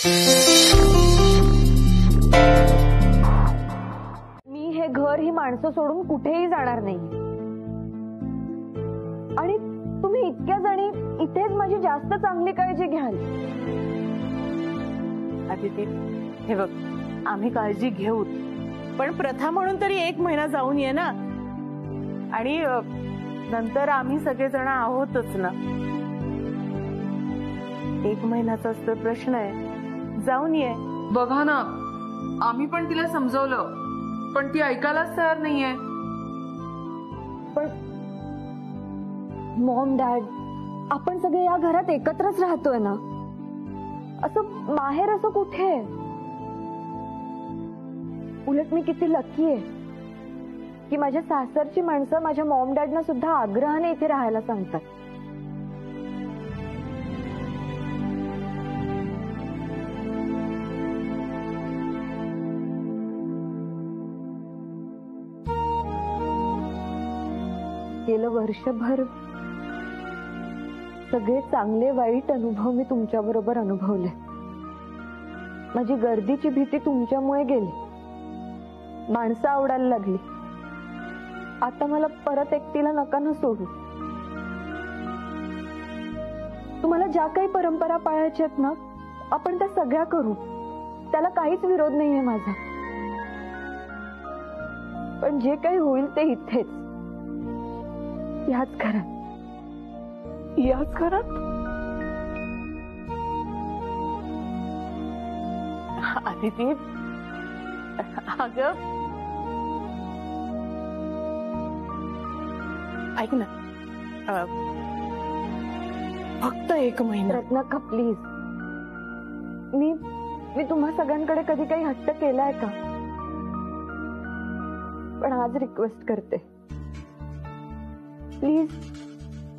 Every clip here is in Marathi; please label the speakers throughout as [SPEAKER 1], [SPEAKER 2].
[SPEAKER 1] मी हे घर ही माणसं सोडून कुठेही जाणार नाही आणि तुम्ही इतक्या जणी इथेच माझी जास्त चांगली काळजी घ्याल.
[SPEAKER 2] अदिती, हे बघ, आम्ही काळजी घेऊ, पण प्रथा म्हणून तरी 1 महिना जाऊन ये ना. आणि नंतर आम्ही सगळेजण आहोतच ना. 1 महिन्याचाच तर प्रश्न आहे, जाऊन ये.
[SPEAKER 3] बघा ना, आम्ही पण तिला समजवलं, पण ती ऐकायलाच तयार नाहीये.
[SPEAKER 1] पण मॉम डॅड, आपण सगळे या घरात एकत्रच राहतोय ना, असं बाहेर असं कुठे. उलट मी किती लकी आहे की माझ्या सासरची माणसं माझ्या मॉम डॅडना सुद्धा आग्रहाने इथे राहायला सांगतात. गेलं वर्षभर सगळे चांगले वाईट अनुभव मी तुमच्या बरोबर अनुभवले. माझी गर्दीची भीती तुमच्यामुळे गेली, माणसं आवडायला लागली. आता मला परत एकटीला नका ना सोडू. तुम्हाला ज्या काही परंपरा पाळायच्या आहेत ना, आपण त्या सगळ्या करू, त्याला काहीच विरोध नाहीये माझा. पण जे काही होईल ते इथेच, याच घरात.
[SPEAKER 2] याच घरात? अदिती, अगं ऐक ना, फक्त 1 महिना.
[SPEAKER 1] रत्नाका प्लीज, मी तुम्हा सगळ्यांकडे कधी काही हट्ट केलाय का? पण आज रिक्वेस्ट करते, प्लीज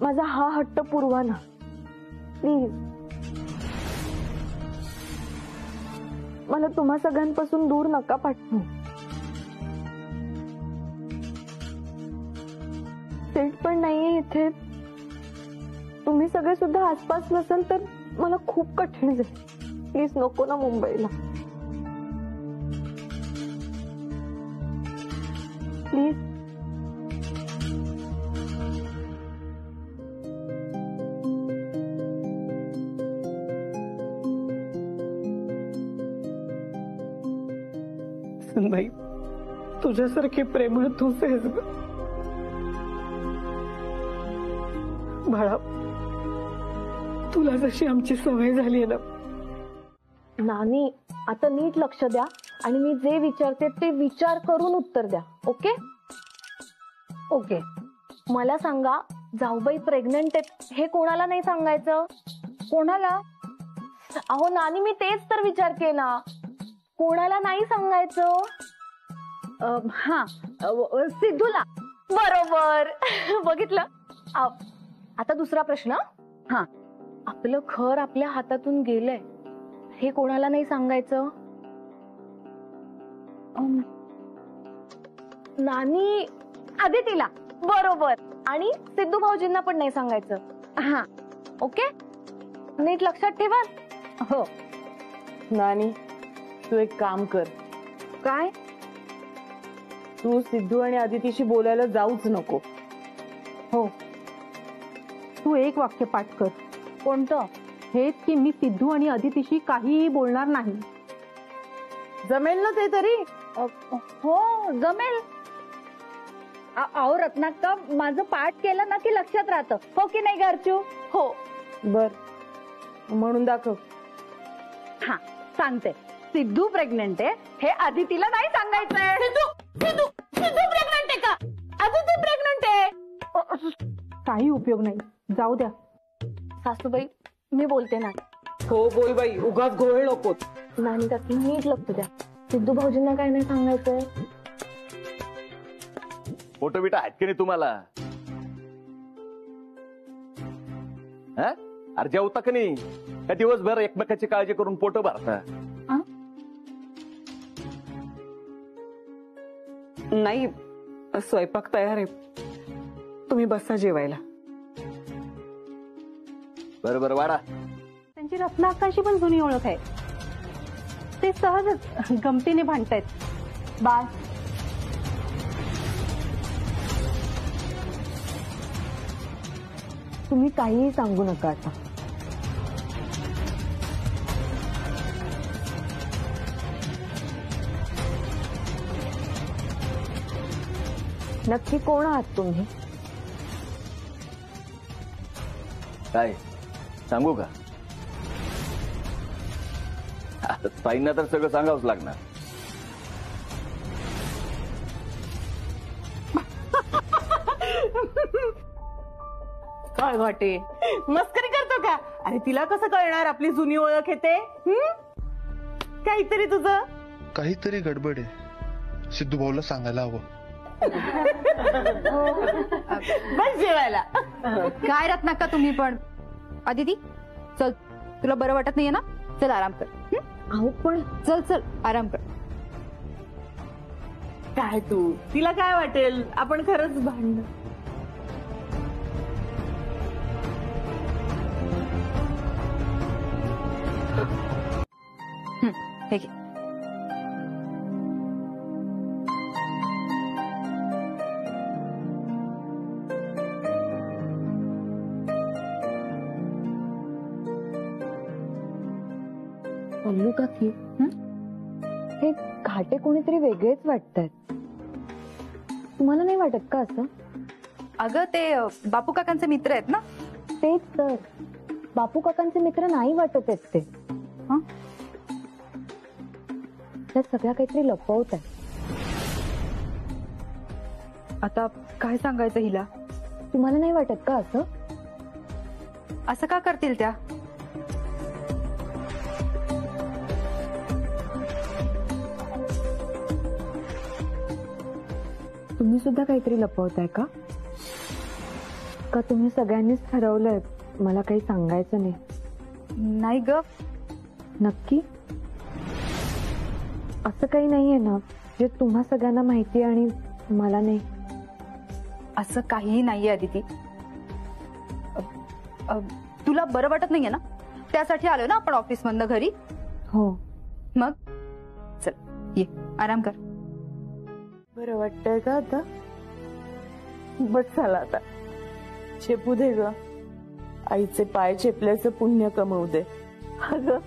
[SPEAKER 1] माझा हा हट्ट पुरवा ना, प्लीज. मला तुम्हा सगळ्यांपासून दूर नका पाठवू. सेट पण नाहीये इथे, तुम्ही सगळे सुद्धा आसपास नसाल तर मला खूप कठीण जाईल. प्लीज नको ना मुंबईला, प्लीज.
[SPEAKER 2] सुनबाई, तुझ्यासारखी प्रेमळ तूच आहेस ग. बाळा, तुला जशी आमची सवय झाली ना.
[SPEAKER 1] नानी, आता नीट लक्ष द्या आणि मी जे विचारते ते विचार करून उत्तर द्या. Okay okay. मला सांगा, जाऊबाई प्रेग्नंट आहेत हे कोणाला नाही सांगायचं? कोणाला? अहो नानी, मी तेच तर विचारते ना, कोणाला नाही सांगायचं? हा, सिद्धूला. बरोबर. बघितलं. आता दुसरा प्रश्न. हा, आपलं घर आपल्या हातातून गेलंय हे कोणाला नाही सांगायचं? नानी, आदितीला. बरोबर. आणि सिद्धू भाऊजींना पण नाही सांगायचं. हा, ओके. नीट लक्षात ठेवा.
[SPEAKER 2] हो. नानी, तू एक काम कर.
[SPEAKER 1] काय?
[SPEAKER 2] तू सिद्धू आणि आदितीशी बोलायला जाऊच नको.
[SPEAKER 4] हो, तू एक वाक्य पाठ कर.
[SPEAKER 1] कोणतं?
[SPEAKER 4] हेच की मी सिद्धू आणि अदितीशी काहीही बोलणार नाही.
[SPEAKER 2] जमेल ना ते तरी?
[SPEAKER 1] हो जमेल. अहो रत्नाक्का, माझं पाठ केलं ना की लक्षात राहतं. हो की नाही घरचू? हो.
[SPEAKER 2] बर, म्हणून दाखव.
[SPEAKER 1] हा, सांगते. सिद्धू प्रेग्नंट आहे हे आदितीला नाही सांगायचंय. सिद्धू सिद्धू सिद्धू प्रेग्नंट आहे का? आदिती प्रेग्नंट आहे.
[SPEAKER 4] काही उपयोग नाही, जाऊ द्या.
[SPEAKER 1] सासूबाई, मी बोलते ना.
[SPEAKER 2] हो बोल बाई, उगाच घोळ नको.
[SPEAKER 1] नाही काकी, नीट लक्ष द्या. सिद्धू भाऊजींना काय नाही सांगायचंय.
[SPEAKER 5] फोटो बिटा आहेत की नाही तुम्हाला? अरे जेवता का नाही? का दिवसभर एकमेकाची काळजी करून पोट भरता?
[SPEAKER 2] नाही, स्वयंपाक तयार आहे, तुम्ही बसा जेवायला.
[SPEAKER 5] बरोबर वाडा.
[SPEAKER 4] त्यांची रत्नाकाशी पण जुनी ओळख आहे. ते सहजच गमतीने भांडतायत.
[SPEAKER 1] बाय. तुम्ही काहीही सांगू नका आता. नक्की कोण आहात तुम्ही?
[SPEAKER 5] काय सांगू का? आता ताईंना तर सगळं सांगावंच लागणार.
[SPEAKER 2] काय वाटे मस्करी करतो का? अरे तिला कसं कळणार आपली जुनी ओळख येते? काहीतरी तुझं
[SPEAKER 6] काहीतरी गडबड आहे. सिद्धू भाऊला सांगायला हवं.
[SPEAKER 2] बस जेवायला.
[SPEAKER 7] काय रत्नाक्का तुम्ही पण. अदिती चल, तुला बरं वाटत नाहीये ना? चल आराम कर.
[SPEAKER 1] अहो पण
[SPEAKER 7] चल चल आराम कर.
[SPEAKER 2] काय तू, तिला काय वाटेल आपण खरंच भांडण.
[SPEAKER 7] हे घे.
[SPEAKER 1] पल्लू काकी, हे घाटे कोणीतरी वेगळेच वाटतायत. तुम्हाला नाही वाटत का असं?
[SPEAKER 7] अगं ते बापू काकांचे मित्र आहेत ना.
[SPEAKER 1] तेच तर, बापू काकांचे मित्र नाही वाटत आहेत ते.
[SPEAKER 7] हं?
[SPEAKER 1] त्या सगळ्या काहीतरी लपवत आहेत.
[SPEAKER 7] आता काय सांगायचं हिला?
[SPEAKER 1] तुम्हाला नाही वाटत का असं?
[SPEAKER 7] असं का करतील त्या?
[SPEAKER 1] तुम्ही सुद्धा काहीतरी लपवताय का? का तुम्ही सगळ्यांनीच ठरवलंय मला काही सांगायचं नाही?
[SPEAKER 7] नाही ग.
[SPEAKER 1] नक्की असं काही नाहीये ना जे तुम्हा सगळ्यांना माहिती आणि मला नाही?
[SPEAKER 7] असं काहीही नाहीये अदिती. तुला बरं वाटत नाहीये ना, त्यासाठी आलो ना आपण ऑफिस मधनं घरी.
[SPEAKER 1] हो.
[SPEAKER 7] मग चल ये आराम कर.
[SPEAKER 2] बरं वाटतंय का आता? बस झाला आता. चेपू दे ग. आईचे पाय चेपल्याचं पुण्य कमवू दे. अगं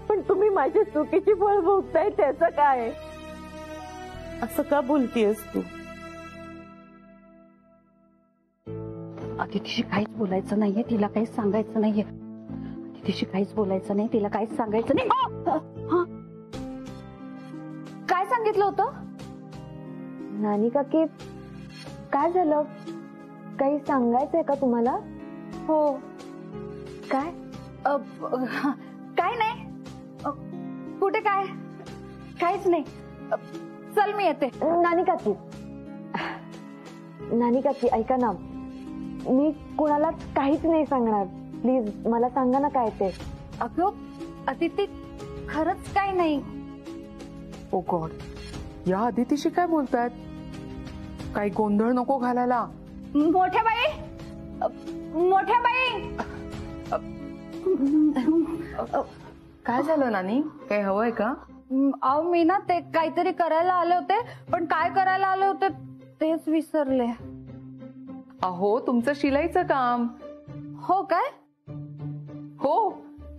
[SPEAKER 2] पण तुम्ही माझ्या चुकीची फळ भोगताय त्याचं काय? असं का बोलतीयस तू?
[SPEAKER 4] अदितीशी काहीच बोलायचं नाहीये, तिला काहीच सांगायचं नाहीये. अदितीशी काहीच बोलायचं नाही, तिला काहीच सांगायचं नाही.
[SPEAKER 1] काय सांगितलं होतं? नानी काकी काय झालं? काही सांगायचंय का तुम्हाला?
[SPEAKER 7] हो.
[SPEAKER 1] काय?
[SPEAKER 7] काय नाही. कुठे काय? काहीच नाही. चल मी येते.
[SPEAKER 1] नानी काकी, नानी काकी ऐका ना, मी कुणालाच काहीच नाही सांगणार. प्लीज मला सांगा ना काय ते.
[SPEAKER 7] अगं अदिती खरंच काय नाही.
[SPEAKER 3] ओ गॉड, या अदितीशी काय बोलतायत? काही गोंधळ नको घालायला.
[SPEAKER 7] मोठ्या बाई, मोठ्या बाई.
[SPEAKER 3] काय झालं नानी? काही हवंय का?
[SPEAKER 7] अहो मी ना ते काहीतरी करायला आले होते, पण काय करायला आले होते तेच विसरले.
[SPEAKER 3] अहो तुमचं शिलाईचं काम.
[SPEAKER 7] हो काय?
[SPEAKER 3] हो,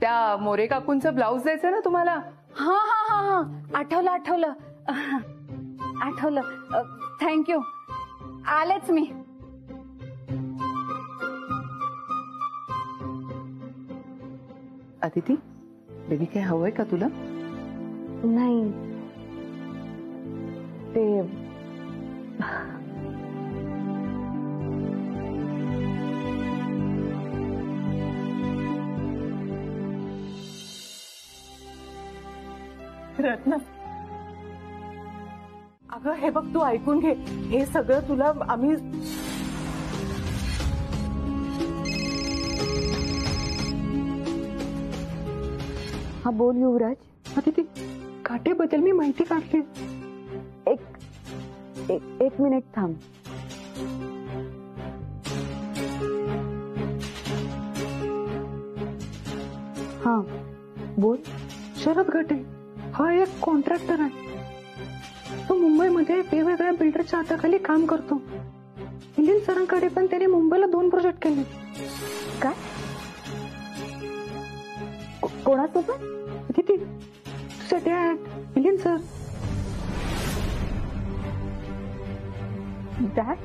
[SPEAKER 3] त्या मोरे काकूंचं ब्लाऊज द्यायचं ना तुम्हाला.
[SPEAKER 7] हा हा हा हा, आठवलं आठवलं आठवलं. थँक्यू. आलेच मी.
[SPEAKER 3] अदिती बेबी, काही हवंय का तुला?
[SPEAKER 1] नाही ते
[SPEAKER 2] रत्ना, अगं हे बघ तू ऐकून घे. हे सगळं तुला आम्ही
[SPEAKER 1] हा बोल युवराज.
[SPEAKER 3] अदिती, काटेबद्दल मी माहिती काढली.
[SPEAKER 1] एक मिनिट थांब. हा बोल.
[SPEAKER 3] शरद घाटे हा एक कॉन्ट्रॅक्टर आहे. तो मुंबईमध्ये वेगवेगळ्या बिल्डरच्या हाताखाली काम करतो. मिलिंद सरांकडे पण त्याने मुंबईला 2 प्रोजेक्ट केले.
[SPEAKER 1] काय? कोणासोबत?
[SPEAKER 3] किती तुझे डॅड मिलिंद सर.
[SPEAKER 1] डॅड?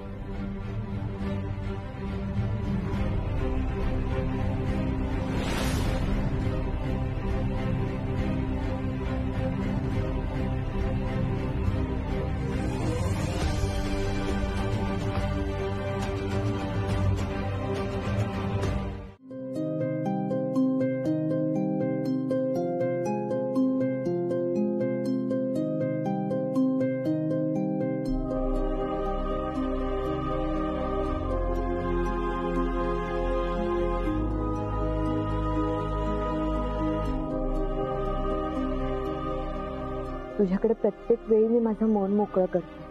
[SPEAKER 1] तुझ्याकडे प्रत्येक वेळी मी माझं मन मोकळं करते.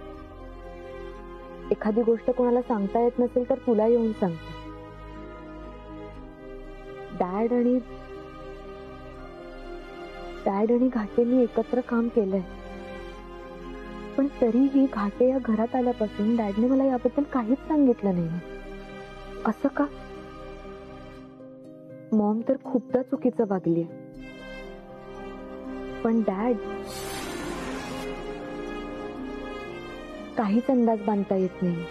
[SPEAKER 1] एखादी गोष्ट कोणाला सांगता येत नसेल तर तुला येऊन सांगते. डॅड आणि घाटेंनी एकत्र काम केलंय, पण तरीही घाटे या घरात आल्यापासून डॅडने मला याबद्दल काहीच सांगितलं नाही. असं का? मॉम तर खूपदा चुकीचं वागलीये, पण डॅड काहीच अंदाज बांधता येत नाही.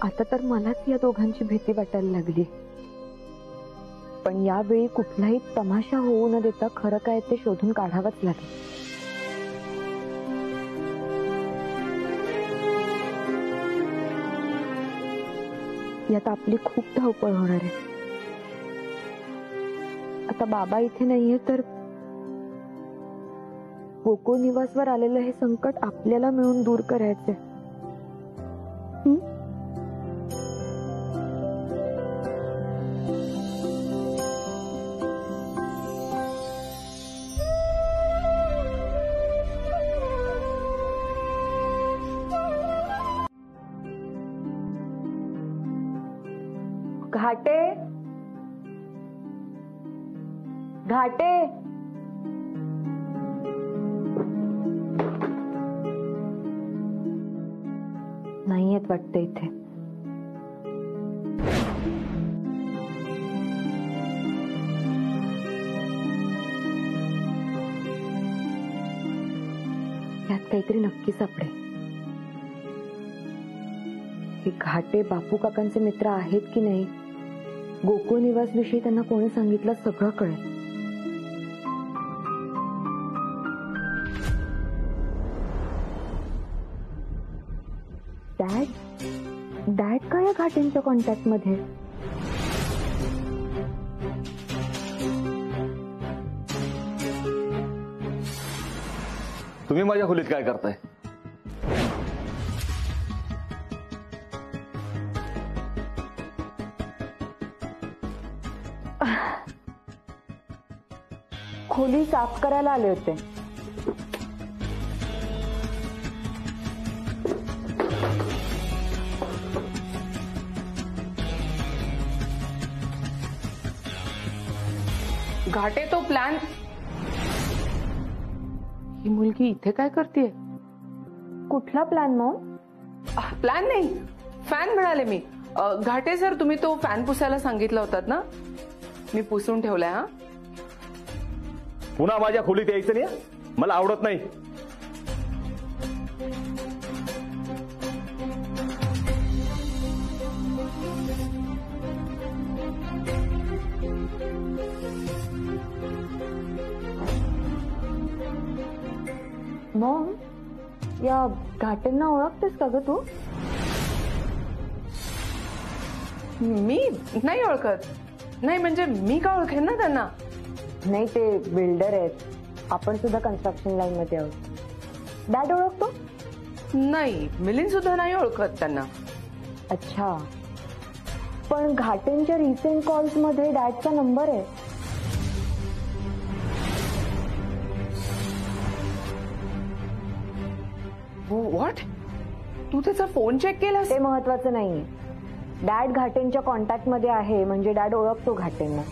[SPEAKER 1] आता तर मलाच या दोघांची भीती वाटायला लागली. पण यावेळी कुठलाही तमाशा होऊ न देता खरं काय ते शोधून काढावंच लागेल. यात आपली खूप धावपळ होणार आहे. आता बाबा इथे नाहीये तर गोकुळ निवासवर आलेलं हे संकट आपल्याला मिळून दूर करायचंय. घाटे, घाटे, नाही येत वाटतं इथे. यात काहीतरी नक्की सापडे. हे घाटे बापू काकांचे मित्र आहेत की नाही, गोकुळ निवास विषयी त्यांना कोणी सांगितलं सगळं कळेल. डॅड का या घाटेंच्या कॉन्टॅक्ट मध्ये?
[SPEAKER 5] तुम्ही माझ्या खोलीत काय करताय?
[SPEAKER 1] खोली साफ करायला आले होते.
[SPEAKER 3] घाटे तो प्लॅन. ही मुलगी इथे काय करते?
[SPEAKER 1] कुठला प्लॅन मॉम?
[SPEAKER 2] प्लॅन नाही, फॅन म्हणाले मी. घाटे सर, तुम्ही तो फॅन पुसायला सांगितला होतात ना, मी पुसून ठेवलाय. हा,
[SPEAKER 5] पुन्हा माझ्या खोलीत यायचं नाही. मला आवडत नाही.
[SPEAKER 1] मॉम, या घाटेंना ओळखतेस का ग तू?
[SPEAKER 2] मी नाही ओळखत. नाही म्हणजे मी का ओळखेन ना त्यांना.
[SPEAKER 1] नाही, ते बिल्डर आहेत. आपण सुद्धा कन्स्ट्रक्शन लाईन मध्ये आहोत. डॅड ओळखतो?
[SPEAKER 2] नाही, मिलिंद सुद्धा नाही ओळखत त्यांना.
[SPEAKER 1] अच्छा, पण घाटेंच्या रिसेंट कॉल्स मध्ये डॅडचा नंबर आहे.
[SPEAKER 2] व्हॉट? तू त्याचा फोन चेक केलास?
[SPEAKER 1] ते महत्वाचं नाहीये. डॅड घाटेंच्या कॉन्टॅक्ट मध्ये आहे म्हणजे डॅड ओळखतो घाटेंना.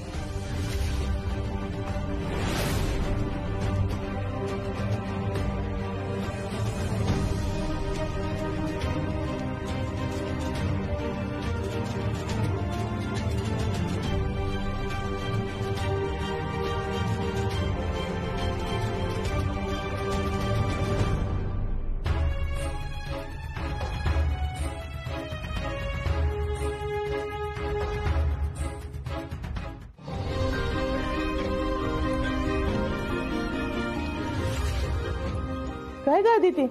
[SPEAKER 2] काय ग आदिती,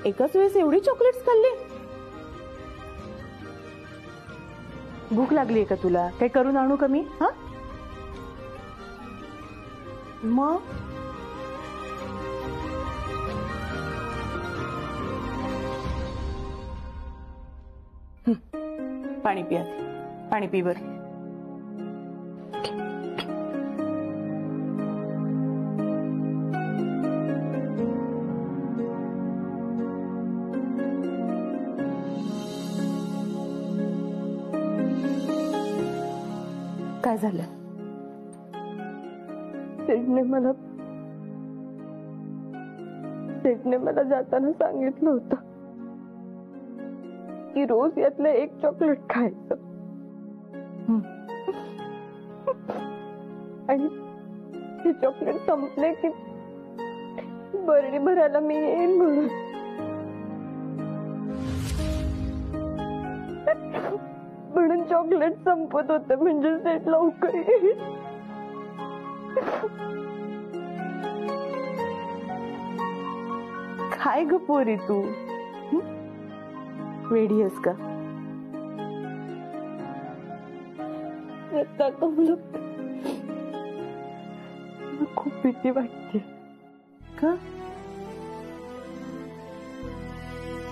[SPEAKER 2] एकाच वेळेस एवढी चॉकलेट्स खाल्ली? भूक लागली का तुला? काही करून आणू कमी? हा मग पाणी पिया, पाणी पी बर. काय झालं?
[SPEAKER 1] सेठने मला जाताना सांगितलं होतं की रोज यातलं एक चॉकलेट खायचं. आणि ते चॉकलेट संपले की बरणी भरायला मी येईन म्हणून. म्हणून चॉकलेट संपत होतं म्हणजे सेठ लवकर येईल.
[SPEAKER 2] काय ग पोरी तू, वेडी आहेस का?
[SPEAKER 1] मला खूप भीती वाटते.
[SPEAKER 2] का?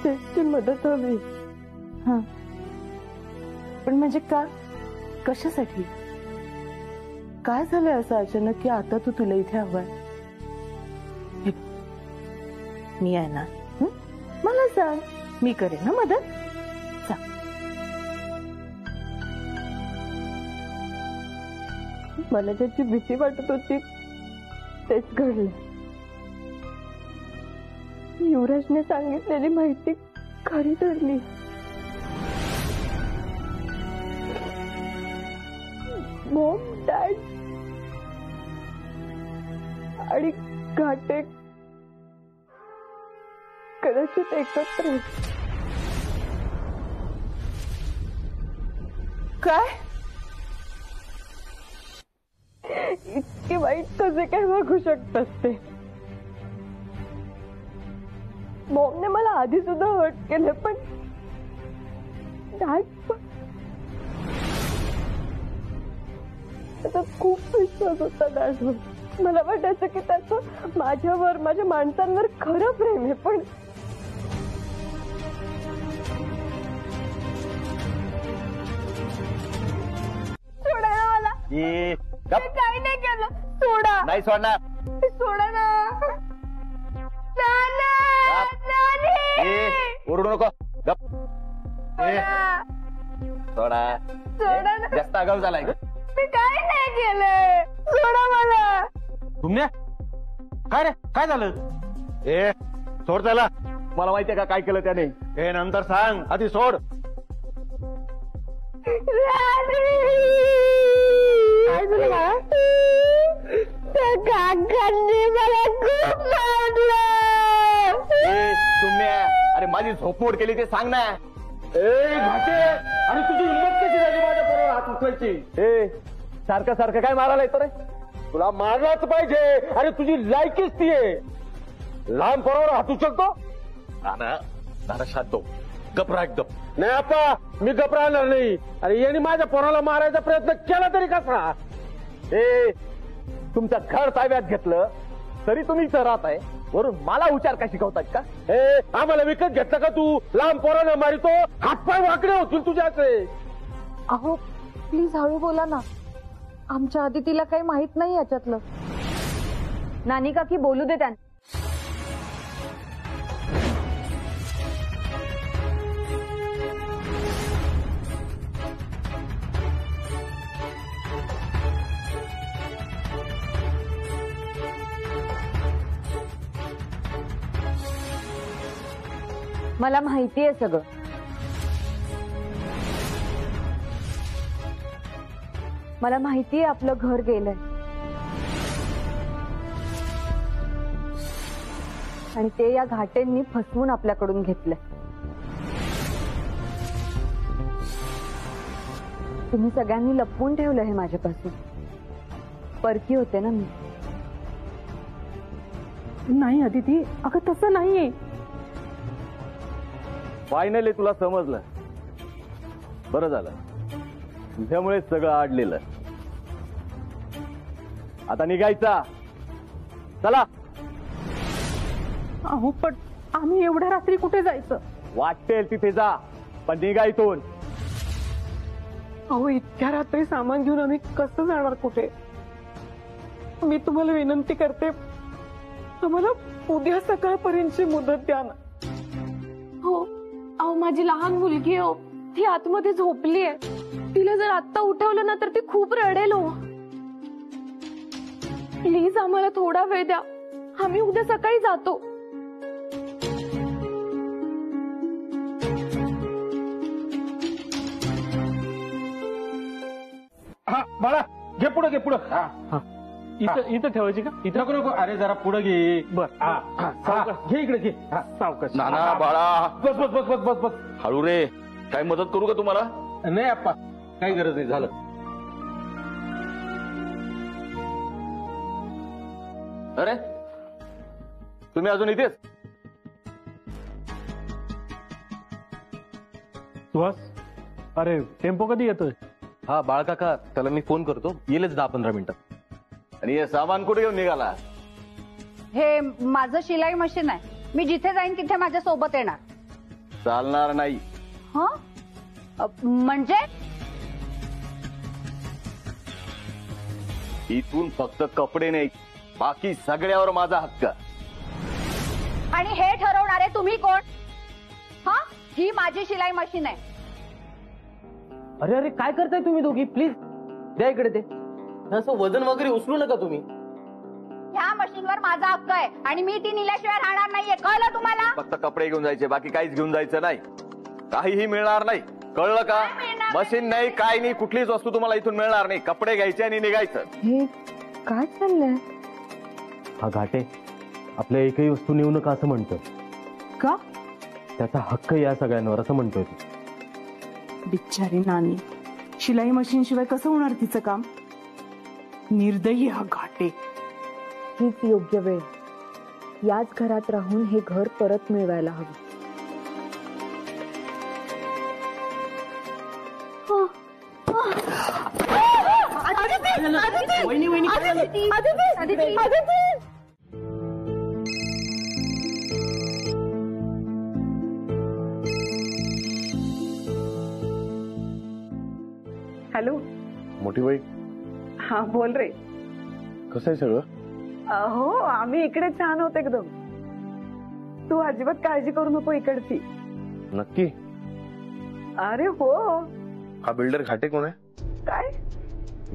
[SPEAKER 1] सेठची मदत हवी.
[SPEAKER 2] हा, पण म्हणजे का? कशासाठी? काय झालंय असं अचानक की आता तुला इथे हवाय? मी आहे ना, मला सांग, मी करेन ना मदत. सांग.
[SPEAKER 1] मला ज्याची भीती वाटत होती तेच घडले. युवराजने सांगितलेली माहिती खरी ठरली. मॉम, डॅड आणि घाटे कदाचित एकत्र.
[SPEAKER 2] काय?
[SPEAKER 1] इतके वाईट कसे काय वागू शकतात ते? मॉमने मला आधी सुद्धा हर्ट केलं, पण डॅड त्याचा खूप विश्वास होता डॅडवर. मला वाटायचं की त्याचं माझ्यावर, माझ्या माणसांवर खरं प्रेम आहे, पण सोडा ना मला. काही नाही केलं. सोडा.
[SPEAKER 5] नाही सोडणार.
[SPEAKER 1] सोडा ना.
[SPEAKER 5] ओरडू नको. गप. सोडा.
[SPEAKER 1] सोडा ना.
[SPEAKER 5] जास्त आगाऊ झालाय.
[SPEAKER 1] मी काही नाही केलंय. सोडा मला.
[SPEAKER 5] तुमने काय रे, काय झालं? ए सोड त्याला. मला माहितीये का काय केलं त्याने? हे नंतर सांग, आधी सोड. अरे माझी झोपमोड केली ते सांग ना. ए घाटे, आणि तुझी हिंमत कशी झाली माझ्या बरोबर हात उचलायची? ए सारखं सारखं काय मारायला येतो रे? तुला मारलाच पाहिजे, आणि तुझी लायकीच ती आहे. लहान पोरावर हात उचलतो? नाना शांत हो, गपरा एकदम. नाही आपा, मी गप राहणार नाही. अरे यांनी माझ्या पोराला मारायचा प्रयत्न केला तरी कसा? ए तुमचं घर ताब्यात घेतलं तरी तुम्ही इथं राहत आहे, वरून मला उच्चार का शिकवतात का? ए आम्हाला विकत घेतलं का तू? लहान पोराला मारितो, हातपाय वाकडे होतील तुझ्याचे.
[SPEAKER 1] अहो प्लीज हळू बोला ना, आमच्या आदितीला काही माहित नाही याच्यातलं. नानी काकी बोलू दे त्यांना. मला माहितीये सगळं. मला माहितीये आपलं घर गेलंय, आणि ते या घाटेंनी फसवून आपल्याकडून घेतलंय. तुम्ही सगळ्यांनी लपवून ठेवलं हे माझ्यापासून. परकी होते ना मी.
[SPEAKER 3] नाही अदिती, अगं तसं नाहीये.
[SPEAKER 5] फायनली तुला समजलं. बरं झालं, तुझ्यामुळे सगळं आडलेलं. आता निघायचा. चला.
[SPEAKER 3] अहो पण आम्ही एवढ्या रात्री कुठे जायचं?
[SPEAKER 5] वाटेल तिथे जा, पण निघा इथून.
[SPEAKER 3] अहो इतक्या रात्री सामान घेऊन आम्ही कसं जाणार कुठे? मी तुम्हाला विनंती करते, आम्हाला उद्या सकाळपर्यंतची मुदत द्या ना.
[SPEAKER 1] हो, अहो माझी लहान मुलगी हो, ती आतमध्ये झोपली आहे. तिला जर आत्ता उठवलं ना तर ती खूप रडेल हो. प्लीज आम्हाला थोडा वेळ द्या, आम्ही उद्या सकाळी जातो.
[SPEAKER 8] हा बाळा, घे पुढे, घे पुढे. इथं ठेवायची का? इथं नको नको, अरे जरा पुढे घे. बर, घे इकडे, घे. सावकाश.
[SPEAKER 5] नाना बाळा,
[SPEAKER 8] बस बस बस बस बस बस.
[SPEAKER 5] हळू रे. काही मदत करू का तुम्हाला?
[SPEAKER 8] नाही आप्पा, काही गरज नाही. झालं.
[SPEAKER 5] अरे तुम्ही अजून इथेच?
[SPEAKER 8] सुहास, अरे टेम्पो कधी येतोय?
[SPEAKER 9] हा बाळकाका, त्याला मी फोन करतो, येईलच 10-15 मिनिटात.
[SPEAKER 5] आणि हे सामान कुठे घेऊन निघाला?
[SPEAKER 7] हे माझं शिलाई मशीन आहे. मी जिथे जाईन तिथे माझ्या सोबत येणार.
[SPEAKER 5] चालणार नाही.
[SPEAKER 7] म्हणजे
[SPEAKER 5] इथून फक्त कपडे नाही, बाकी सगळ्यावर माझा हक्क.
[SPEAKER 7] आणि हे ठरवणारे तुम्ही कोण? हा, ही माझी शिलाई मशीन आहे.
[SPEAKER 9] अरे अरे काय करताय तुम्ही दोघी? प्लीज द्या इकडे ते. असं वजन वगैरे उचलू नका तुम्ही.
[SPEAKER 7] ह्या मशीनवर माझा हक्क आहे आणि मी ती नेल्याशिवाय राहणार नाहीये. कळलं तुम्हाला?
[SPEAKER 5] फक्त कपडे घेऊन जायचे, बाकी काहीच घेऊन जायचं नाही. काहीही मिळणार नाही, कळलं का? मशीन नाही, काय नाही, कुठलीच वस्तू तुम्हाला इथून मिळणार नाही. कपडे घ्यायचे आणि निघायचं.
[SPEAKER 4] हे काय चाललंय?
[SPEAKER 9] हा घाटे आपल्या एकही वस्तू नेऊ नका असं म्हणतो.
[SPEAKER 2] का?
[SPEAKER 9] त्याचा हक्क या सगळ्यांवर असं म्हणतोय तो.
[SPEAKER 2] बिचारी नानी, शिलाई मशीन शिवाय कसं होणार तिचं काम? निर्दयी हा घाटे.
[SPEAKER 1] हीच योग्य वेळ. याच घरात राहून हे घर परत मिळवायला हवं.
[SPEAKER 3] हॅलो.
[SPEAKER 6] मोठी बाई,
[SPEAKER 3] हा बोल रे.
[SPEAKER 6] कसं आहे सगळं?
[SPEAKER 3] हो, आम्ही इकडे छान होत एकदम. तू अजिबात काळजी करू नको इकडची.
[SPEAKER 6] नक्की?
[SPEAKER 3] अरे हो.
[SPEAKER 6] हा बिल्डर घाटे कोण आहे?
[SPEAKER 3] काय?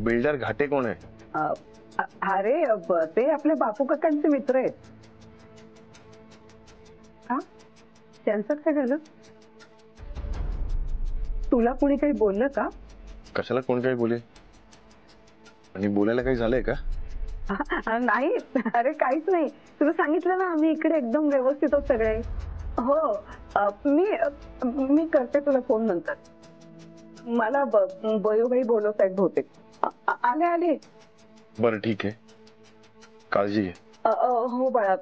[SPEAKER 6] बिल्डर घाटे कोण आहे?
[SPEAKER 3] अरे ते आपल्या बापू काकांचे मित्र आहेत. हा, त्यांचं काय झालं? तुला कोणी काही बोललं का?
[SPEAKER 6] कशाला कोण काही बोले? आणि बोलायला काही झालंय का?
[SPEAKER 3] नाही, अरे काहीच नाही. तुला सांगितलं ना, आम्ही इकडे एकदम व्यवस्थित आहोत सगळे. हो, मी करते तुला फोन नंतर. मला बयोबाई बोलवत आहेत बहुतेक. आले आले.
[SPEAKER 6] बरं ठीक आहे, काळजी घे.
[SPEAKER 3] हो बाळा,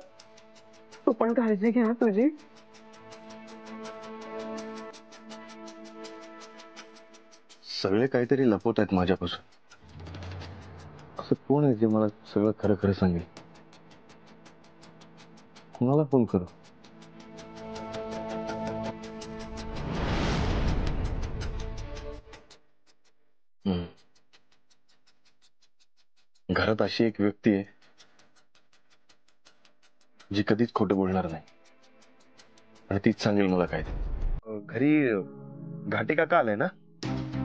[SPEAKER 3] तू पण काळजी घ्या तुझी.
[SPEAKER 6] सगळे काहीतरी लपवत आहेत माझ्यापासून. असं कोण आहे जे मला सगळं खरं खरं सांगेल? कुणाला फोन करू? घरात अशी एक व्यक्ती आहे जी कधीच खोटं बोलणार नाही आणि तीच सांगेल मला काय. घरी घाटे काका आलाय ना?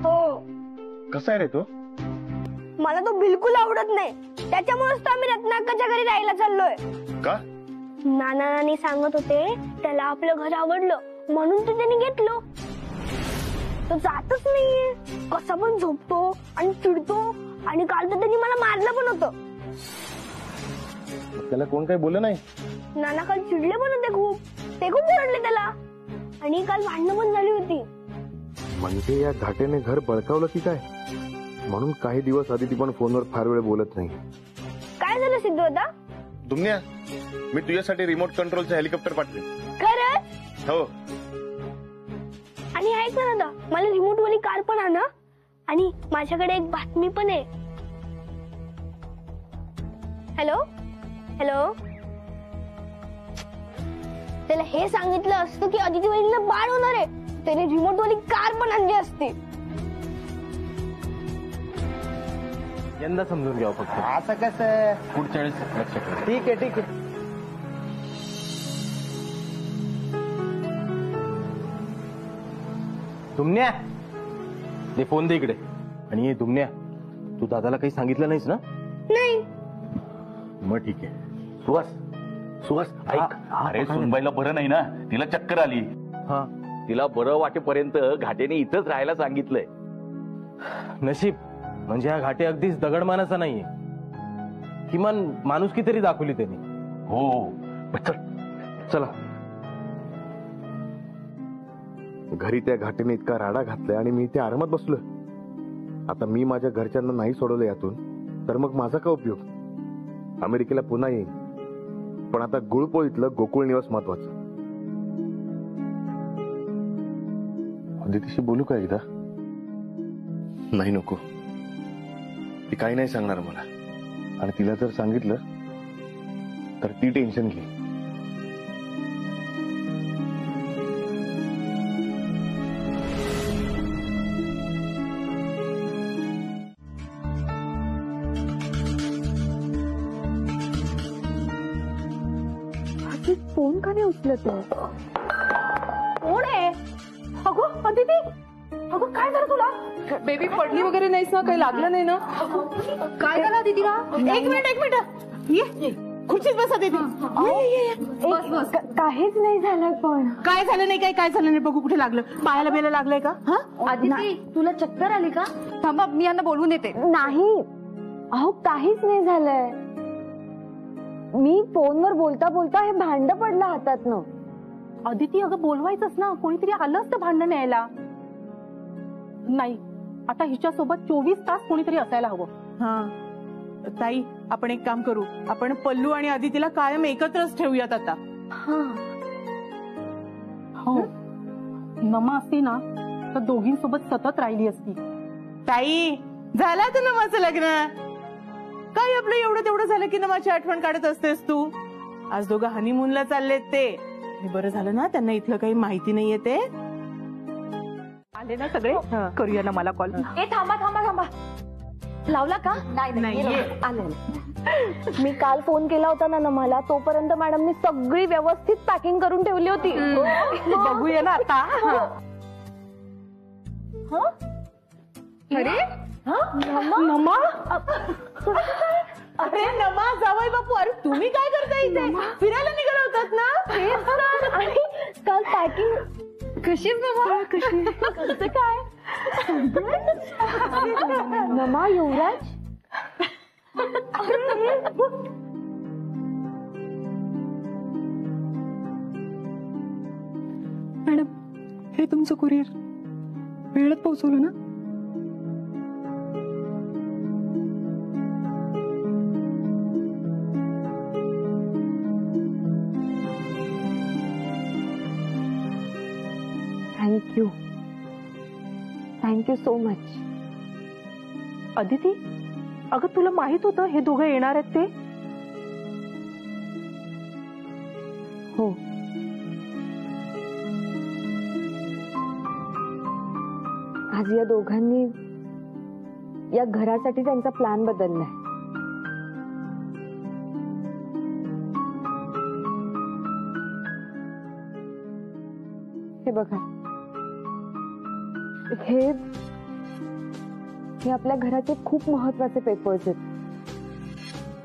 [SPEAKER 10] हो.
[SPEAKER 6] कसा आहे रे तो?
[SPEAKER 10] मला तो बिलकुल आवडत नाही. त्याच्यामुळेच तर आम्ही रत्नाकाच्या घरी राहायला चाललोय.
[SPEAKER 6] का?
[SPEAKER 10] नाना नानी सांगत होते त्याला आपलं घर आवडलं म्हणून तर त्यांनी घेतलं. तो जातच नाहीये, कसा पण झोपतो आणि चिडतो. आणि काल तर त्यांनी मला मारलं पण होतं.
[SPEAKER 6] त्याला कोण काही बोललं नाही?
[SPEAKER 10] नाना काल चिडले पण होते खूप. ते खूप ओरडले त्याला. आणि काल भांडणं पण झाली होती.
[SPEAKER 6] म्हणजे या घाटेने घर बळकावलं की काय? म्हणून काही दिवस आधी ती पण फोनवर फार वेळ बोलत नाही.
[SPEAKER 10] काय झालं सिद्धू आता?
[SPEAKER 6] दुमन्या, मी तुझ्यासाठी रिमोट कंट्रोलचं हेलिकॉप्टर पाठवेन.
[SPEAKER 10] खरंच?
[SPEAKER 6] हो.
[SPEAKER 10] आणि ऐक ना दादा, मला रिमोट वाली कार पण आणा. आणि माझ्याकडे एक बातमी पण आहे. हॅलो हॅलो, त्याला हे सांगितलं असतं की अदिती वहिनीला बाळ होणार आहे, त्याने रिमोट वाली कार पण आणली असती.
[SPEAKER 9] यंदा समजून घ्या फक्त.
[SPEAKER 8] असं कसं
[SPEAKER 9] पुढच्या वेळेस लक्ष ठेवा. ठीक आहे ठीक आहे. दुमण्या, दे फोन दे इकडे. आणि दुमण्या, तू दादाला काही सांगितलं नाहीस ना?
[SPEAKER 10] नाही.
[SPEAKER 9] मग ठीक आहे.
[SPEAKER 5] सुहास सुहास ऐक, अरे सुनबाईला बरं नाही ना, तिला चक्कर आली.
[SPEAKER 9] हा,
[SPEAKER 5] तिला बरं वाटेपर्यंत घाटेने इथंच राहायला सांगितलंय.
[SPEAKER 9] नशीब. म्हणजे हा घाटे अगदीच दगडमानाचा नाहीये. किमान माणुसकी तरी दाखवली त्यांनी.
[SPEAKER 5] हो चल
[SPEAKER 6] चला. घरी त्या घाटीने इतका राडा घातलाय आणि मी इथे आरामात बसलोय. आता मी माझ्या घरच्यांना नाही सोडवलं यातून तर मग माझा काय उपयोग? अमेरिकेला पुन्हा येईन, पण आता गुळपोळीतलं गोकुळ निवास महत्वाचं. अदितीशी बोलू का एकदा? नाही, नको. ती काही नाही सांगणार मला, आणि तिला जर सांगितलं तर ती टेन्शन घेईल.
[SPEAKER 1] फोन का नाही उचलत?
[SPEAKER 7] कोण आहे?
[SPEAKER 1] अगं अदिती, अगं काय झालं तुला?
[SPEAKER 2] बेबी पडली वगैरे नाहीस ना? काही लागलं नाही ना?
[SPEAKER 7] काय झालं दीदीला?
[SPEAKER 2] एक मिनिट ये, खुर्चीत बसा दीदी.
[SPEAKER 1] काहीच नाही झालं. पण
[SPEAKER 2] काय झालं नाही? काय झालं नाही? बघू कुठे लागलं. पायाला बेला लागलंय का?
[SPEAKER 7] आदिती, तुला चक्कर आली का? थांबा, मी यांना बोलवून येते.
[SPEAKER 1] नाही, अहो काहीच नाही झालंय. मी फोनवर बोलता बोलता हे भांड पडलं हातातनं.
[SPEAKER 2] अदिती, अगं बोलवायचंच ना, कोणीतरी आलं असतं भांडण न्यायला. नाही, आता हिच्यासोबत 24 तास कोणीतरी असायला हवं. हा ताई, आपण एक काम करू, आपण पल्लू आणि अदितीला कायम एकत्रच ठेवूयात आता. हो, नमा असती ना तर दोघींसोबत सतत राहिली असती. ताई, झालं तर नमाचं लग्न. काय आपलं एवढं तेवढं झालं की नमाची आठवण काढत असतेस तू. आज दोघं हनीमूनला चाललेत ते. हे बरं झालं ना, त्यांना इथलं काही माहिती नाहीये. ते आले ना सगळे. करूया ना मला कॉल.
[SPEAKER 1] ए थांबा थांबा थांबा, लावला का?
[SPEAKER 2] नाही,
[SPEAKER 1] आले. मी काल फोन केला होता ना मला, तोपर्यंत मॅडमनी सगळी व्यवस्थित पॅकिंग करून ठेवली होती.
[SPEAKER 2] बघूया ना आता.
[SPEAKER 7] अरे
[SPEAKER 2] नमा, अरे नमा, जावई बापू, अरे तुम्ही काय करता इथे? फिरायला निघाला होतात ना?
[SPEAKER 1] आणि काल पॅकिंग
[SPEAKER 7] कशी बाबा?
[SPEAKER 1] कसं काय? नमा, युवराज,
[SPEAKER 2] मॅडम, हे तुमचं कुरिअर वेळेत पोहोचवलं ना?
[SPEAKER 1] Thank you so much.
[SPEAKER 2] अदिती, अगं तुला माहित होतं हे दोघं येणार आहेत ते?
[SPEAKER 1] हो, आज या दोघांनी या घरासाठी त्यांचा प्लॅन बदललाय. हे बघा, हे आपल्या घराचे खूप महत्वाचे पेपर्स आहेत.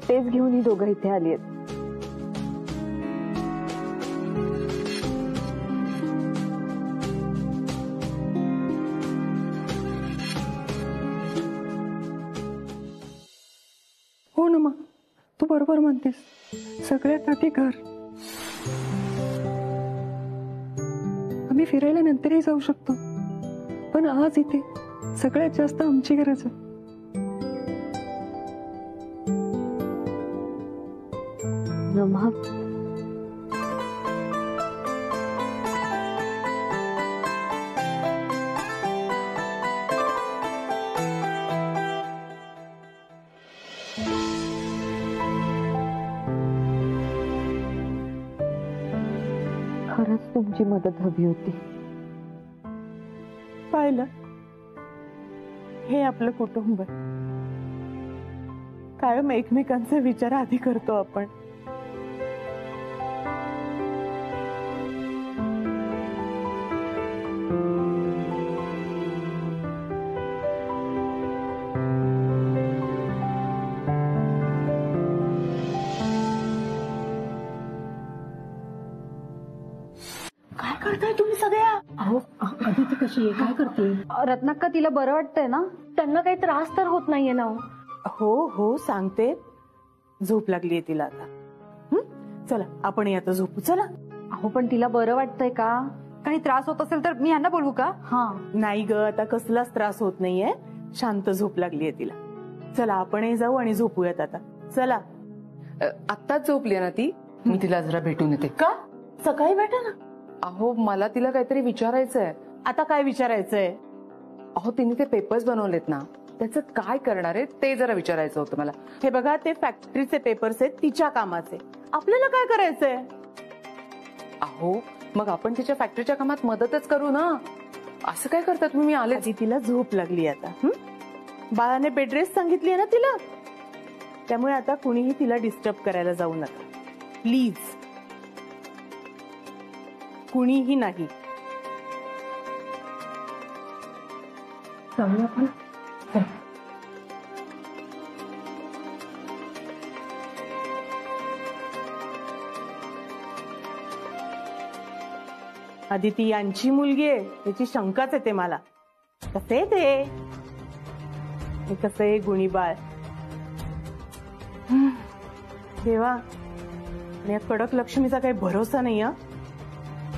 [SPEAKER 1] तेच घेऊन ही दोघं इथे आली आहेत.
[SPEAKER 2] हो ना, मग तू बरोबर म्हणतेस. सगळ्यात आधी घर. आम्ही फिरायला नंतरही जाऊ शकतो, पण आज इथे सगळ्यात जास्त आमची गरज आहे.
[SPEAKER 1] नमः.
[SPEAKER 2] खरंच तुमची मदत हवी होती. पाहिलं, हे आपलं कुटुंब. कायम एकमेकांचा विचार आधी करतो आपण. काय करताय तुम्ही सगळ्या?
[SPEAKER 4] अहो अदिती कशी आहे, काय करते? रत्नाक्का तिला बरं वाटतंय ना?
[SPEAKER 1] त्यांना काही त्रास तर होत नाहीये ना हो?
[SPEAKER 2] हो हो सांगते. झोप लागलीये तिला आता. चला आपण आता झोपू. चला.
[SPEAKER 4] अहो पण तिला बरं वाटतंय का? काही त्रास होत असेल तर मी यांना बोलवू का?
[SPEAKER 2] हा नाही ग, आता कसलाच त्रास होत नाहीये. शांत झोप लागलीये तिला. चला आपण जाऊ आणि झोपूयात आता. चला.
[SPEAKER 11] आत्ताच झोपली ना ती. मी तिला जरा भेटून येते.
[SPEAKER 2] का? सकाळी भेटा ना.
[SPEAKER 11] अहो मला तिला काहीतरी विचारायचंय.
[SPEAKER 2] आता काय विचारायचंय?
[SPEAKER 11] अहो तिने ते पेपर्स बनवलेत ना, त्याचं काय करणार आहे ते जरा विचारायचं होतं मला.
[SPEAKER 2] हे बघा, ते फॅक्टरीचे पेपर्स आहेत, तिच्या कामाचे. आपल्याला काय करायचंय?
[SPEAKER 11] अहो मग आपण तिच्या फॅक्टरीच्या कामात मदतच करू ना. असं काय करतात तुम्ही? मी आले.
[SPEAKER 2] तिला झोप लागली आता. बाळाने बेड रेस्ट सांगितली आहे ना तिला, त्यामुळे आता कुणीही तिला डिस्टर्ब करायला जाऊ नका प्लीज. कुणीही नाही.
[SPEAKER 1] जाऊया आपण.
[SPEAKER 2] आदिती यांची मुलगी आहे याची शंकाच येते मला. कसे ते कसे गुणी बाळ. देवा, आणि या कडक लक्ष्मीचा काही भरोसा नाही.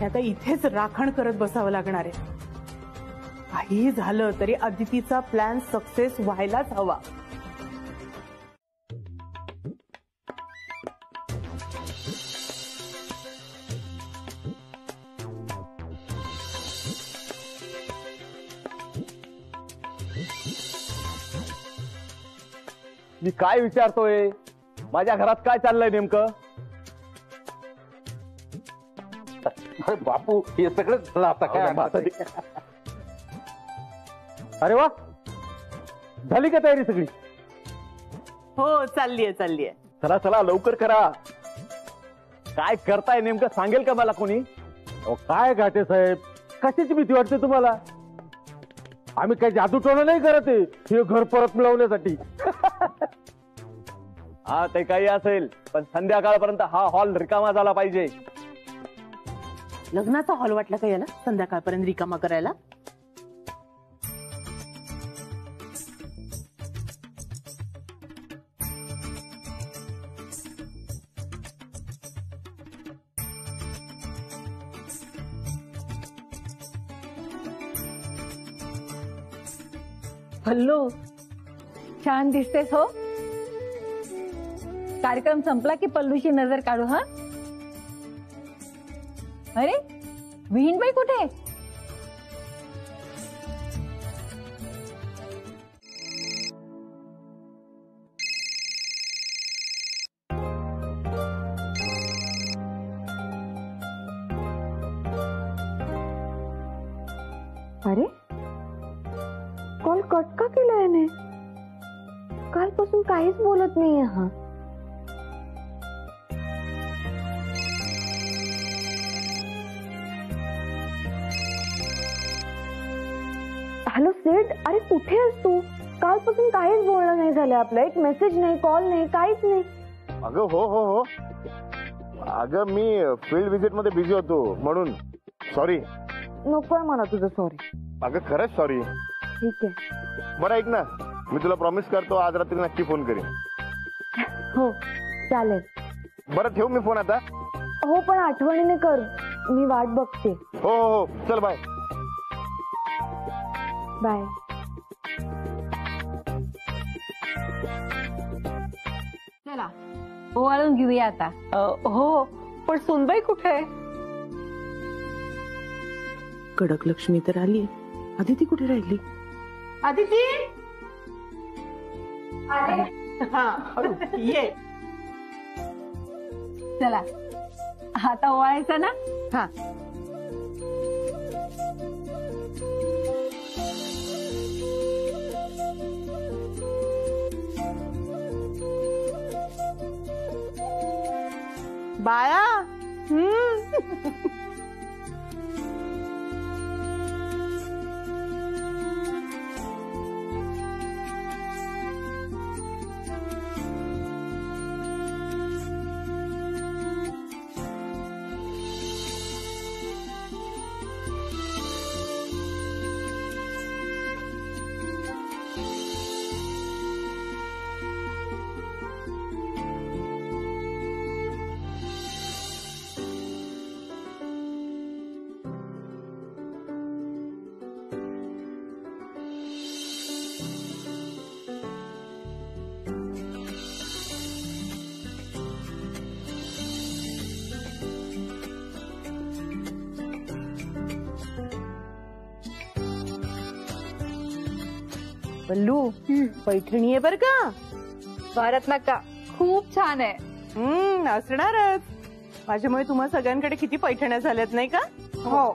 [SPEAKER 2] आता इथेच राखण करत बसावं लागणार आहे. काही झालं तरी आदितीचा प्लॅन सक्सेस व्हायलाच हवा.
[SPEAKER 5] मी काय विचारतोय? माझ्या घरात काय चाललंय नेमकं?
[SPEAKER 8] अरे बापू, हे सगळं झालं आता काय?
[SPEAKER 5] अरे वा, झाली का तयारी सगळी?
[SPEAKER 2] हो चाललीये.
[SPEAKER 5] चला चला लवकर करा. काय करताय नेमकं सांगेल का मला कोणी? काय घाटे साहेब, कशाची भीती वाटते तुम्हाला? आम्ही काही जादूटोणा नाही करत आहे हे घर परत मिळवण्यासाठी. हा ते काही असेल, पण संध्याकाळपर्यंत हा हॉल रिकामा झाला पाहिजे.
[SPEAKER 2] लग्नाचा हॉल वाटला का याला संध्याकाळपर्यंत रिकामा करायला?
[SPEAKER 3] हल्लो, छान दिसतेस हो. कार्यक्रम संपला की पल्लूची नजर काढू. हा, अरे विहीनबाई कुठे?
[SPEAKER 1] अरे कॉल कट का केला याने? कालपासून काहीच बोलत नाहीये हा. हॅलो सेठ, अरे कुठे आहेस तू? कालपासून काहीच बोलणं नाही झालं आपलं. एक मेसेज नाही, कॉल नाही, काहीच नाही.
[SPEAKER 6] अगं हो, अगं मी फील्ड व्हिजिट मध्ये बिझी होतो म्हणून. सॉरी.
[SPEAKER 1] नकोय मला तुझं सॉरी.
[SPEAKER 6] अगं खरंच सॉरी.
[SPEAKER 1] ठीक आहे.
[SPEAKER 6] बरं ऐक ना, मी तुला प्रॉमिस करतो आज रात्री नक्की फोन करेन.
[SPEAKER 1] हो चालेल.
[SPEAKER 6] बरं ठेवू मी फोन आता?
[SPEAKER 1] हो पण आठवणीने कर, मी वाट बघते.
[SPEAKER 6] हो चल बाय.
[SPEAKER 1] बाय.
[SPEAKER 4] चला ओवाळून घेऊया आता.
[SPEAKER 2] हो, पण सुनबाई कुठे आहे? कडक लक्ष्मी तर आली. आदिती कुठे राहिली? आदिती, ये.
[SPEAKER 4] चला आता ओवाळायचं ना.
[SPEAKER 2] हा, बाळा. पल्लू, पैठणी आहे बर का?
[SPEAKER 7] भारत नका खूप छान आहे.
[SPEAKER 2] असणारच. माझ्यामुळे तुम्हा सगळ्यांकडे किती पैठण्या झाल्यात नाही का?
[SPEAKER 7] हो.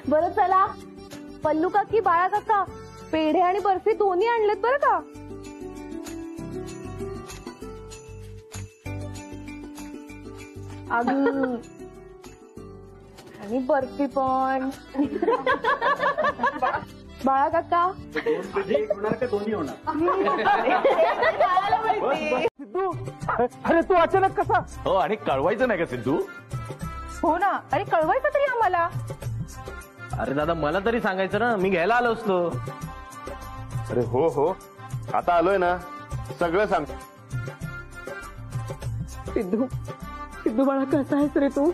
[SPEAKER 1] बरं चला, पल्लू काकी बाळा काका पेढे आणि बर्फी दोन्ही आणलेत बरं का. अगं, आणि बर्फी पण. बाळा काका
[SPEAKER 8] अरे तू अचानक कसा?
[SPEAKER 5] हो, आणि कळवायचं नाही का सिद्धू?
[SPEAKER 7] हो ना, आणि कळवायचं तरी आम्हाला.
[SPEAKER 9] अरे दादा मला तरी सांगायचं ना, मी घ्यायला आलो असतो.
[SPEAKER 6] अरे हो हो, आता आलोय ना, सगळं सांग.
[SPEAKER 2] सिद्धू, सिद्धू बाळा कसा आहेस रे तू?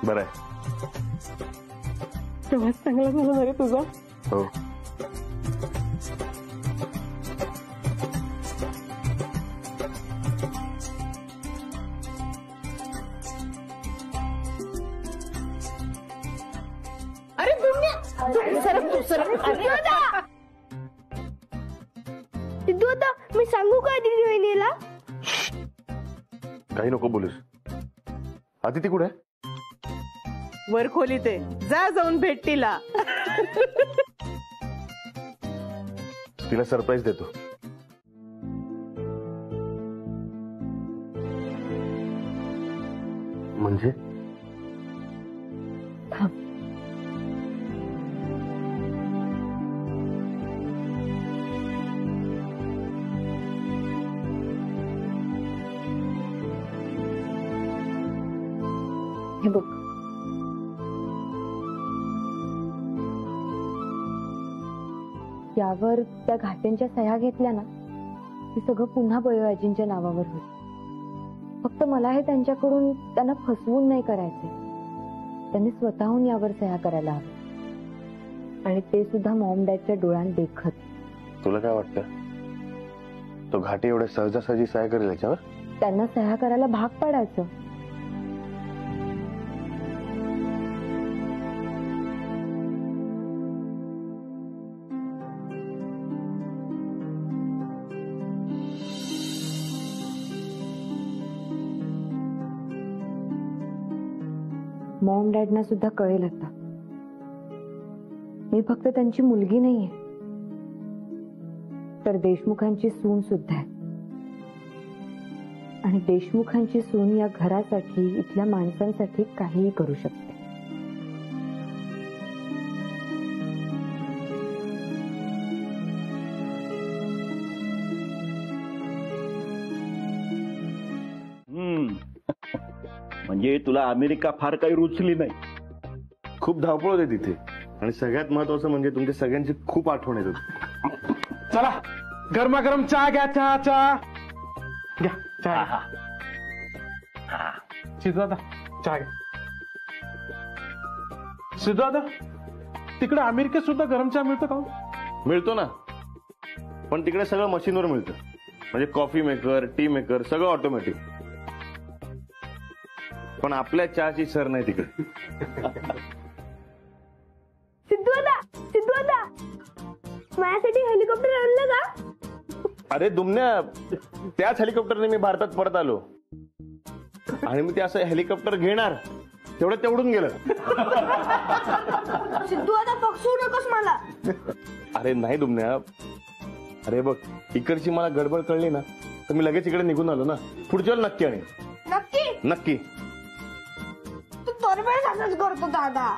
[SPEAKER 6] बरं आहे.
[SPEAKER 2] प्रवास चांगला झाला ना रे तुझा?
[SPEAKER 6] हो.
[SPEAKER 10] सिद्धू, आता मी सांगू का दिदी वहिनीला?
[SPEAKER 6] काही नको बोलूस. आदिती कुठे आहे?
[SPEAKER 2] वर खोलीत आहे, जा जाऊन भेट तिला.
[SPEAKER 6] तिला सरप्राईज देतो. म्हणजे
[SPEAKER 1] हे बघ, यावर त्या घाटेंच्या सह्या घेतल्या ना, हे सगळं पुन्हा बळीराजांच्या नावावर होईल. फक्त मला हे त्यांच्याकडून त्यांना फसवून नाही करायचे. त्यांनी स्वतःहून यावर सह्या करायला हव्या, आणि ते सुद्धा मॉम डॅडच्या डोळ्यात देखत.
[SPEAKER 6] तुला काय वाटतं, तो घाटी एवढ्या सहजासहजी सह्या करेल याच्यावर?
[SPEAKER 1] त्यांना सह्या करायला भाग पाडायचं. मॉम डॅडना सुद्धा कळेल आता, मी फक्त त्यांची मुलगी नाहीये, तर देशमुखांची सून सुद्धा आहे. आणि देशमुखांची सून या घरासाठी, इथल्या माणसांसाठी काहीही करू शकते.
[SPEAKER 5] म्हणजे तुला अमेरिका फार काही रुचली नाही?
[SPEAKER 6] खूप धावपळ होते तिथे, आणि सगळ्यात महत्वाचं म्हणजे तुमच्या सगळ्यांची खूप आठवण येत होती.
[SPEAKER 8] चला गरमागरम चहा घ्या. चहा घ्या. चहा सिद्धू दादा, चहा घ्या. सिद्धू दादा, तिकडे अमेरिकेत सुद्धा गरम चहा मिळतो का?
[SPEAKER 6] मिळतो ना, पण तिकडे सगळं मशीनवर मिळतं. म्हणजे कॉफी मेकर, टी मेकर सगळं ऑटोमॅटिक. पण आपल्या चहाची सर नाही तिकडे.
[SPEAKER 10] सिद्धू दादा माझ्यासाठी हेलिकॉप्टर आणलं का?
[SPEAKER 6] अरे दुमण्या, त्याच हेलिकॉप्टरने मी भारतात परत आलो आणि मी ते असं हेलिकॉप्टर घेणार तेवढून गेलं.
[SPEAKER 10] सिद्धू दादा पक्षू नकोस मला.
[SPEAKER 6] अरे नाही दुमण्या, अरे बघ इकडची मला गडबड कळली ना तर मी लगेच इकडे निघून आलो ना. पुढच्या वेळेला नक्की आणि
[SPEAKER 10] नक्की
[SPEAKER 6] नक्की.
[SPEAKER 10] तू दरवेळेस असंच करतो दादा.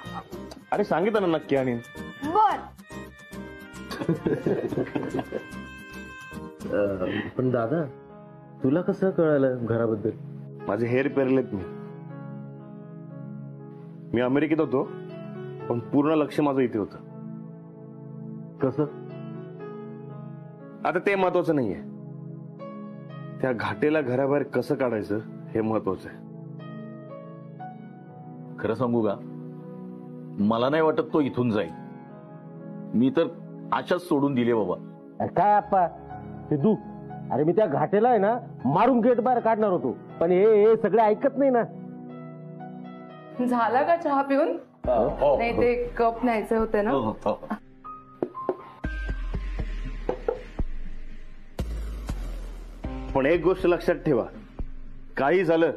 [SPEAKER 6] अरे सांगितलं ना नक्की आणि.
[SPEAKER 10] बर.
[SPEAKER 6] पण दादा तुला कसं कळालं घराबद्दल? माझे हेअर पेरलेत मी अमेरिकेत होतो पण पूर्ण लक्ष माझं इथे होतं. कसं? आता ते महत्वाचं नाहीये, त्या घाटेला घराबाहेर कसं काढायचं हे महत्वाचं आहे.
[SPEAKER 12] खरं सांगू का, मला नाही वाटत तो इथून जाईल. मी तर आशाच सोडून दिले बाबा.
[SPEAKER 8] काय आप्पा सिद्धू, अरे मी त्या घाटेला आहे ना मारून गेट बाहेर काढणार होतो, पण हे सगळे ऐकत नाही ना.
[SPEAKER 11] झाला का चहा पिऊन? नाही ते कप न्यायचे होते ना.
[SPEAKER 6] पण एक गोष्ट लक्षात ठेवा, काही झालं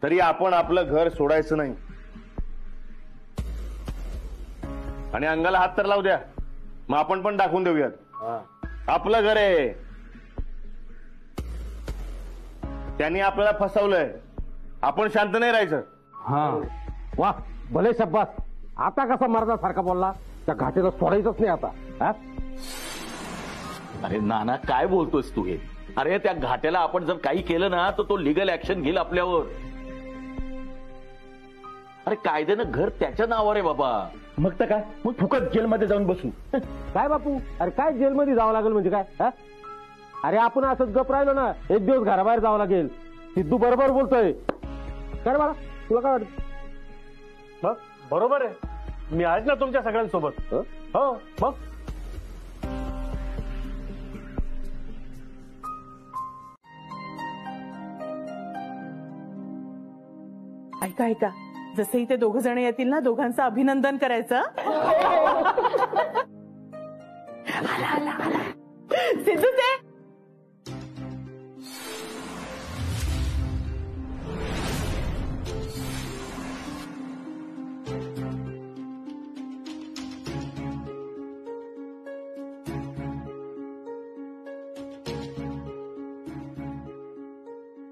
[SPEAKER 6] तरी आपण आपलं घर सोडायचं नाही. आणि अंगाला हात तर लावू द्या, मग आपण पण दाखवून देऊयात आपलं घर आहे. त्यांनी आपल्याला फसवलंय, आपण शांत नाही राहायचं.
[SPEAKER 8] हा वा, भले शब्बास. आता कसा मर्दासारखा बोलला, त्या घाटेला सोडायचंच नाही आता. हा?
[SPEAKER 12] अरे नाना काय बोलतोस तू हे? अरे त्या घाट्याला आपण जर काही केलं ना तर तो लिगल ऍक्शन घेईल आपल्यावर. अरे कायद्यानं घर त्याच्या नावावर आहे बाबा.
[SPEAKER 8] मग तर काय, मग फुकट जेलमध्ये जाऊन बसू. काय बापू, अरे काय जेलमध्ये जावं लागेल म्हणजे काय? हा? अरे आपण असंच गप राहिलो ना, एक दिवस घराबाहेर जावं लागेल. सिद्धू बरोबर बोलतोय. काय बाळा, तुला काय वाटत?
[SPEAKER 5] बरोबर आहे, मी आहेच ना तुमच्या सगळ्यांसोबत. हो मग
[SPEAKER 2] ऐका जसे इथे दोघ जण येतील ना, दोघांचं अभिनंदन करायचं. सिद्धू ते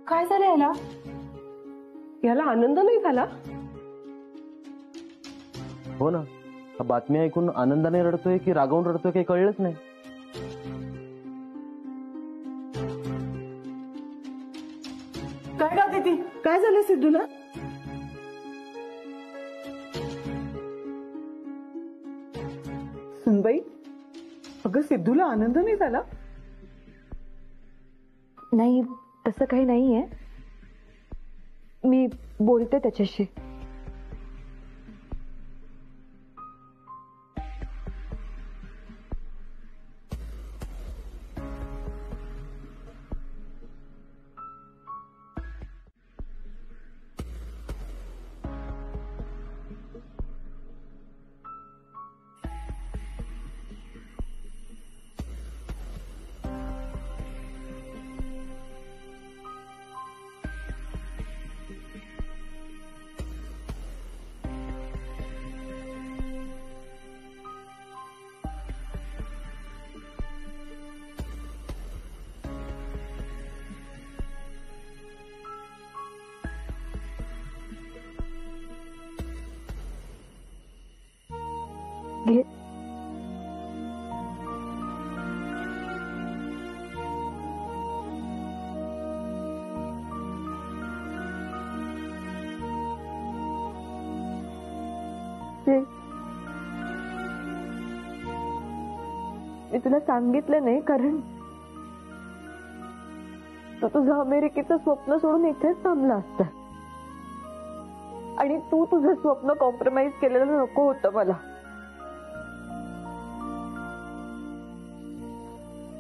[SPEAKER 11] काय झालं याला?
[SPEAKER 2] याला आनंद नाही झाला?
[SPEAKER 9] हो ना, बातमी ऐकून आनंदाने रडतोय की रागावून रडतोय काही कळलंच नाही.
[SPEAKER 2] काय गाते ती? काय झालं सिद्धूला? सुनबाई, अगं सिद्धूला आनंद नाही झाला?
[SPEAKER 1] नाही तसं काही नाहीये, मी बोलते त्याच्याशी. घे. मी तुला सांगितलं नाही कारण तू तुझं अमेरिकेचं स्वप्न सोडून इथेच थांबला असता आणि तू तुझं स्वप्न कॉम्प्रोमाइज केलेलं नको होतं मला.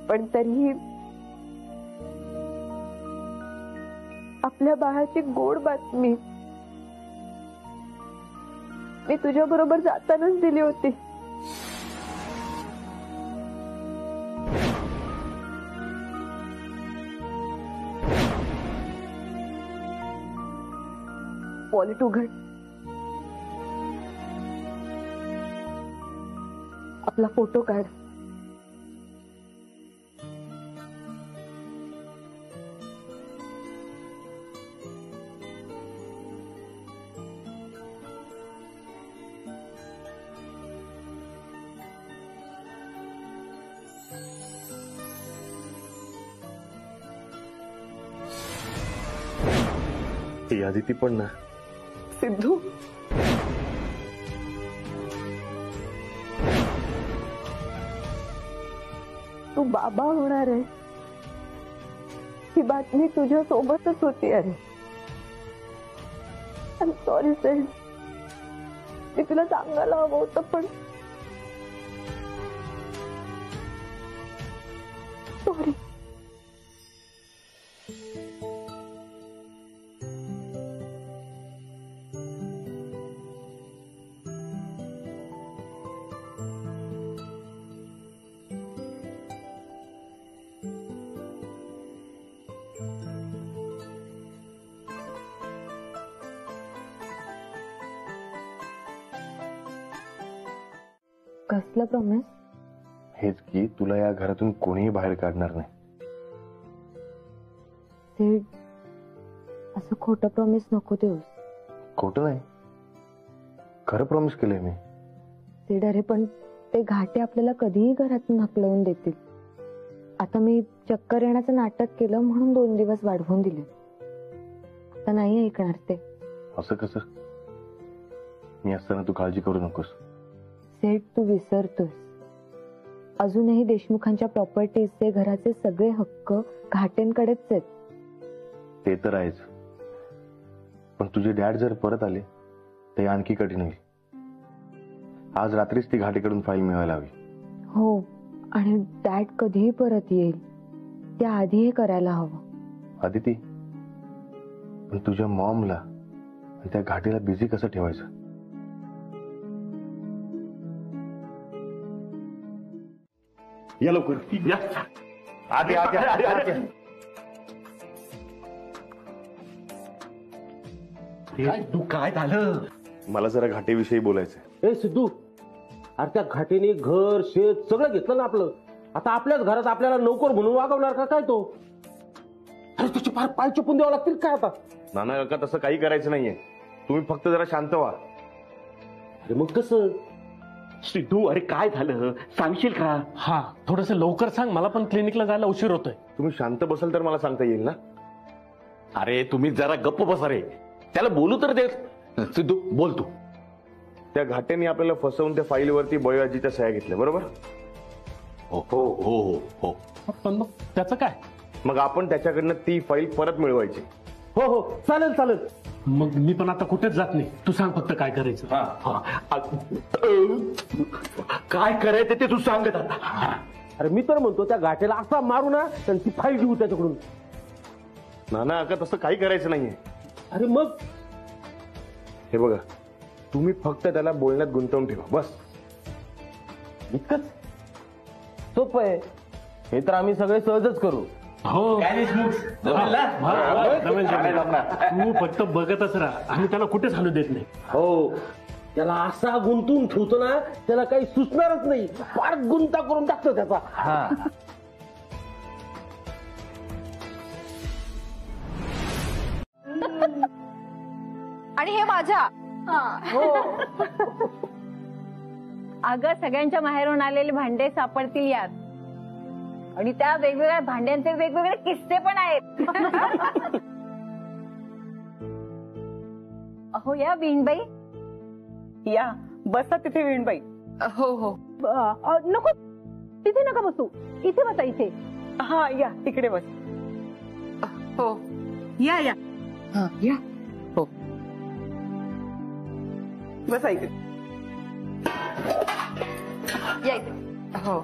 [SPEAKER 1] पण तरीही
[SPEAKER 2] आपल्या बाळाची गोड बातमी मी तुझ्या बरोबर जातानाच दिली होती. वॉलेट उघड. आपला फोटो काढ.
[SPEAKER 6] ती आदिती पण ना.
[SPEAKER 2] सिद्धू, तू बाबा होणार आहे ही बातमी तुझ्या सोबतच होती. अरे आय एम सॉरी फ्रेंड, मी तुला सांगायला हवं होतं पण सॉरी.
[SPEAKER 1] कसलं प्रॉमिस?
[SPEAKER 6] हेच की तुला या घरातून कोणीही बाहेर काढणार नाही.
[SPEAKER 1] ते असं खोटं प्रॉमिस नको देऊस.
[SPEAKER 6] खोटं नाही, खरं प्रॉमिस केलंय मी.
[SPEAKER 1] ते डरे पण ते घाटे आपल्याला कधीही घरातून हकलवून देतील. आता मी चक्कर येण्याचं नाटक केलं म्हणून 2 दिवस वाढवून दिले. आता नाही ऐकणार ते.
[SPEAKER 6] असं कसं? मी असताना तू काळजी करू नकोस.
[SPEAKER 1] सेठ, तू विसरतोस. अजूनही देशमुखांच्या प्रॉपर्टीजचे घराचे सगळे हक्क घाटेंकडेच आहेत.
[SPEAKER 6] ते तर आहेच, पण तुझे डॅड जर परत आले ते आणखी कठीण होईल. आज रात्रीच ती घाटेकडून फाईल मिळवायला हवी.
[SPEAKER 1] हो, आणि डॅड कधीही परत येईल त्याआधी हे करायला हवं.
[SPEAKER 6] आदिती, पण तुझ्या मॉमला आणि त्या घाटीला बिझी कसं ठेवायचं? या लवकर या. आधी
[SPEAKER 8] तू काय झालं?
[SPEAKER 6] मला जरा घाटेविषयी बोलायचंय.
[SPEAKER 8] ए सिद्धू, अरे त्या घाटीने घर शेत सगळं घेतलं ना आपलं. आता आपल्याच घरात आपल्याला नोकर म्हणून वागवणार का काय तो? अरे तुझे फार पाय चुपून द्यावं लागतील काय आता?
[SPEAKER 6] नाना काका, तसं काही करायचं नाहीये. तुम्ही फक्त जरा शांत व्हा.
[SPEAKER 8] अरे मग कसं?
[SPEAKER 5] सिद्धू, अरे काय झालं सांगशील का?
[SPEAKER 8] हा, थोडस लवकर सांग, मला पण क्लिनिकला जायला उशीर होतोय.
[SPEAKER 6] तुम्ही शांत बसाल तर मला सांगता येईल ना.
[SPEAKER 5] अरे तुम्ही जरा गप्प बसा रे, त्याला बोलू तर दे. सिद्धू बोल तू.
[SPEAKER 6] त्या घाट्याने आपल्याला फसवून त्या फाईलवरती बळीआजीच्या सह्या घेतल्या, बरोबर?
[SPEAKER 5] हो हो हो हो.
[SPEAKER 8] पण मग त्याचं काय?
[SPEAKER 6] मग आपण त्याच्याकडनं ती फाईल परत मिळवायची.
[SPEAKER 8] हो हो, चालेल चालेल. मग मी पण आता कुठेच जात नाही, तू सांग फक्त काय करायचं.
[SPEAKER 5] काय करायचं ते तू सांगत आता.
[SPEAKER 8] अरे मी तर म्हणतो त्या घाटेला असा मारू ना आणि ती फाईल घेऊ त्याच्याकडून.
[SPEAKER 6] नाना का तसं काही करायचं नाहीये.
[SPEAKER 8] अरे मग
[SPEAKER 6] हे बघा, तुम्ही फक्त त्याला बोलण्यात गुंतवून ठेवा, बस.
[SPEAKER 9] इतकंच सोपं आहे. हे तर आम्ही सगळे सहजच करू.
[SPEAKER 8] हो, तू फक्त बघतच राहा, आम्ही त्याला कुठेच हालू देत नाही.
[SPEAKER 9] हो, त्याला असा गुंतून ठेवतो ना, त्याला काही सुचणारच नाही. फार गुंता करून टाकतो त्याचा.
[SPEAKER 7] आणि हे माझ्या.
[SPEAKER 1] अगं, सगळ्यांच्या माहेरून आलेले भांडे सापडतील यात, आणि त्या वेगवेगळ्या भांड्यांचे वेगवेगळे किस्से पण आहेत. अहो या वीणबाई,
[SPEAKER 3] या बसा तिथे वीणबाई.
[SPEAKER 7] हो हो.
[SPEAKER 1] नको, तिथे नका बसू, इथे बसा, इथे.
[SPEAKER 3] हा या तिकडे बस.
[SPEAKER 7] हो
[SPEAKER 3] या या
[SPEAKER 7] या.
[SPEAKER 3] हो बसा इकडे.
[SPEAKER 7] या इथे.
[SPEAKER 3] हो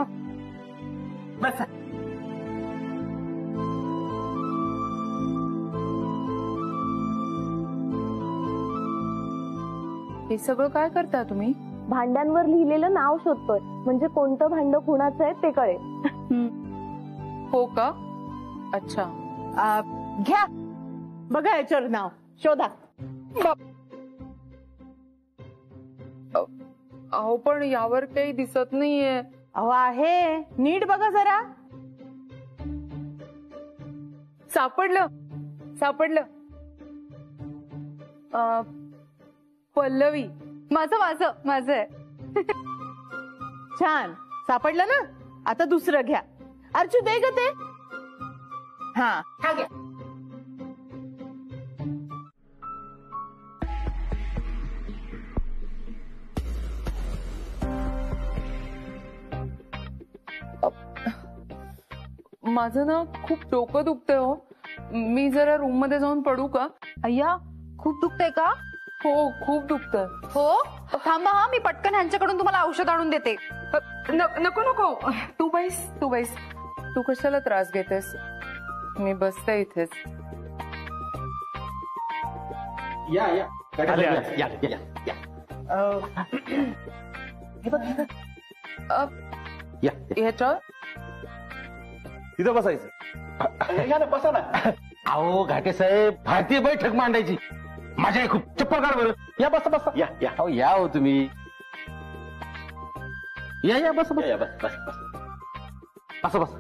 [SPEAKER 3] बसा.
[SPEAKER 11] हे सगळं काय करता तुम्ही?
[SPEAKER 1] भांड्यांवर लिहिलेलं नाव शोधतोय, म्हणजे कोणतं भांड कुणाचं आहे ते कळेल.
[SPEAKER 11] हो का? अच्छा.
[SPEAKER 2] घ्या बघा याच्यावर नाव शोधा.
[SPEAKER 11] अहो पण यावर काही दिसत नाहीये.
[SPEAKER 2] अहो आहे, नीट बघा जरा.
[SPEAKER 11] सापडलं सापडलं. पल्लवी. माझं माझं माझं आहे.
[SPEAKER 2] छान सापडलं ना. आता दुसरं घ्या. अर्चू दे ग ते. हा घ्या.
[SPEAKER 11] माझं ना खूप डोकं दुखतंय हो. मी जरा रूम मध्ये जाऊन पडू का?
[SPEAKER 7] अय्या खूप दुखतंय का?
[SPEAKER 11] हो खूप दुखतंय.
[SPEAKER 7] हो थांबा हा, मी पटकन ह्यांच्याकडून तुम्हाला औषध आणून देते.
[SPEAKER 11] नको नको, तू बैस तू बैस. तू कशाला त्रास घेतेस? मी बसते इथेच.
[SPEAKER 8] या या
[SPEAKER 11] ह्याच्यावर
[SPEAKER 5] तिथं बसायचं. बसा ना.
[SPEAKER 8] अहो घाटे साहेब, भारतीय बैठक मांडायची. माझ्या खूप चप्पल काढ बरं. या बसा बसा.
[SPEAKER 5] या या
[SPEAKER 8] अहो या हो तुम्ही. या या बस बस
[SPEAKER 5] या, बस बस बस.
[SPEAKER 8] असं बस.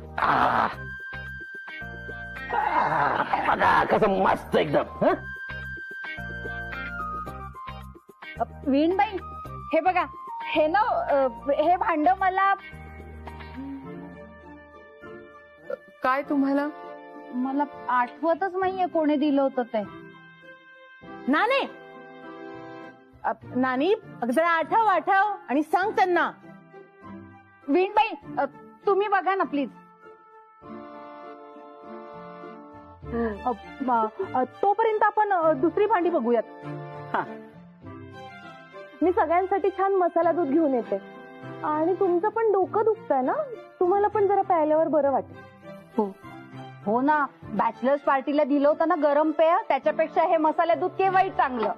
[SPEAKER 8] बघा कसं मस्त एकदम.
[SPEAKER 7] वीणबाई हे बघा, हे ना हे भांड मला
[SPEAKER 11] काय तुम्हाला?
[SPEAKER 7] मला आठवतच नाहीये कोणी दिलं होतं ते.
[SPEAKER 2] नानी नानी जरा आठव आठव आणि सांग त्यांना.
[SPEAKER 7] वीणबाई तुम्ही बघा ना प्लीज.
[SPEAKER 1] तोपर्यंत आपण दुसरी भांडी बघूयात. मी सगळ्यांसाठी छान मसाला दूध घेऊन येते. आणि तुमचं पण डोकं दुखतंय ना, तुम्हाला पण जरा प्यायल्यावर बरं वाटेल.
[SPEAKER 7] हो ना, बॅचलर्स पार्टीला दिलं होतं ना गरम पेय, त्याच्यापेक्षा हे मसाला दूध केव्हाही चांगलं.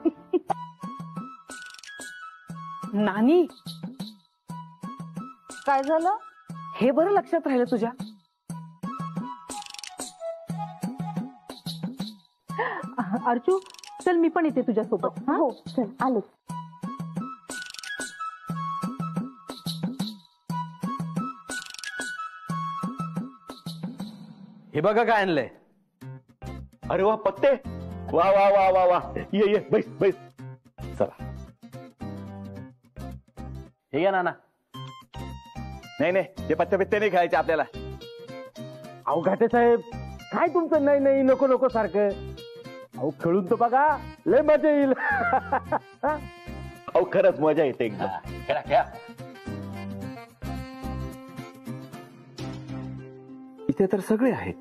[SPEAKER 3] नानी
[SPEAKER 7] काय झालं?
[SPEAKER 3] हे बरं लक्षात राहिलं तुझ्या.
[SPEAKER 1] अर्चू चल, मी पण येते तुझ्यासोबत. हो चल आलो.
[SPEAKER 5] हे बघा काय आणलंय. अरे वा पत्ते. वा वा वा वा वा. ये ये बैस बैस. चला हे घ्या नाना. नाही नाही, ते पत्ते बित्ते नाही खायचे आपल्याला.
[SPEAKER 8] अहो घाटे साहेब, काय तुमचं नाही नाही नको नको सारखं. अहो खेळून तर बघा, लय मजा येईल.
[SPEAKER 5] अहो खरंच मजा येते एकदम. खेळा खेळा. इथे तर सगळे आहेत,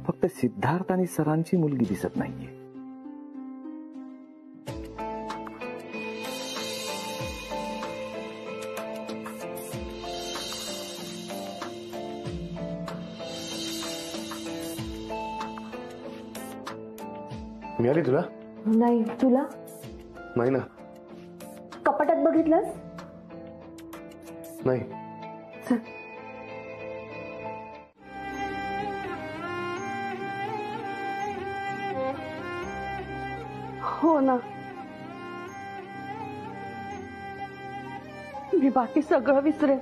[SPEAKER 5] फक्त सिद्धार्थ आणि सरांची मुलगी दिसत नाहीये.
[SPEAKER 6] मिळाली तुला?
[SPEAKER 1] नाही. तुला?
[SPEAKER 6] नाही ना.
[SPEAKER 1] कपाटात बघितलंस?
[SPEAKER 6] नाही.
[SPEAKER 1] हो ना, मी बाकी सगळं विसरेन.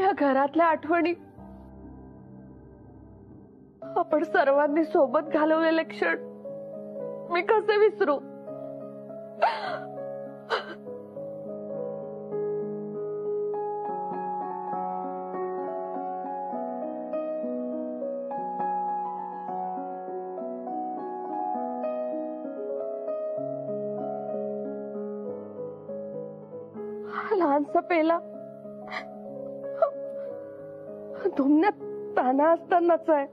[SPEAKER 1] या घरातल्या आठवणी, आपण सर्वांनी सोबत घालवलेले क्षण मी कसे विसरू. लहानसा पेला धुमण्यात ताना असतानाच आहे.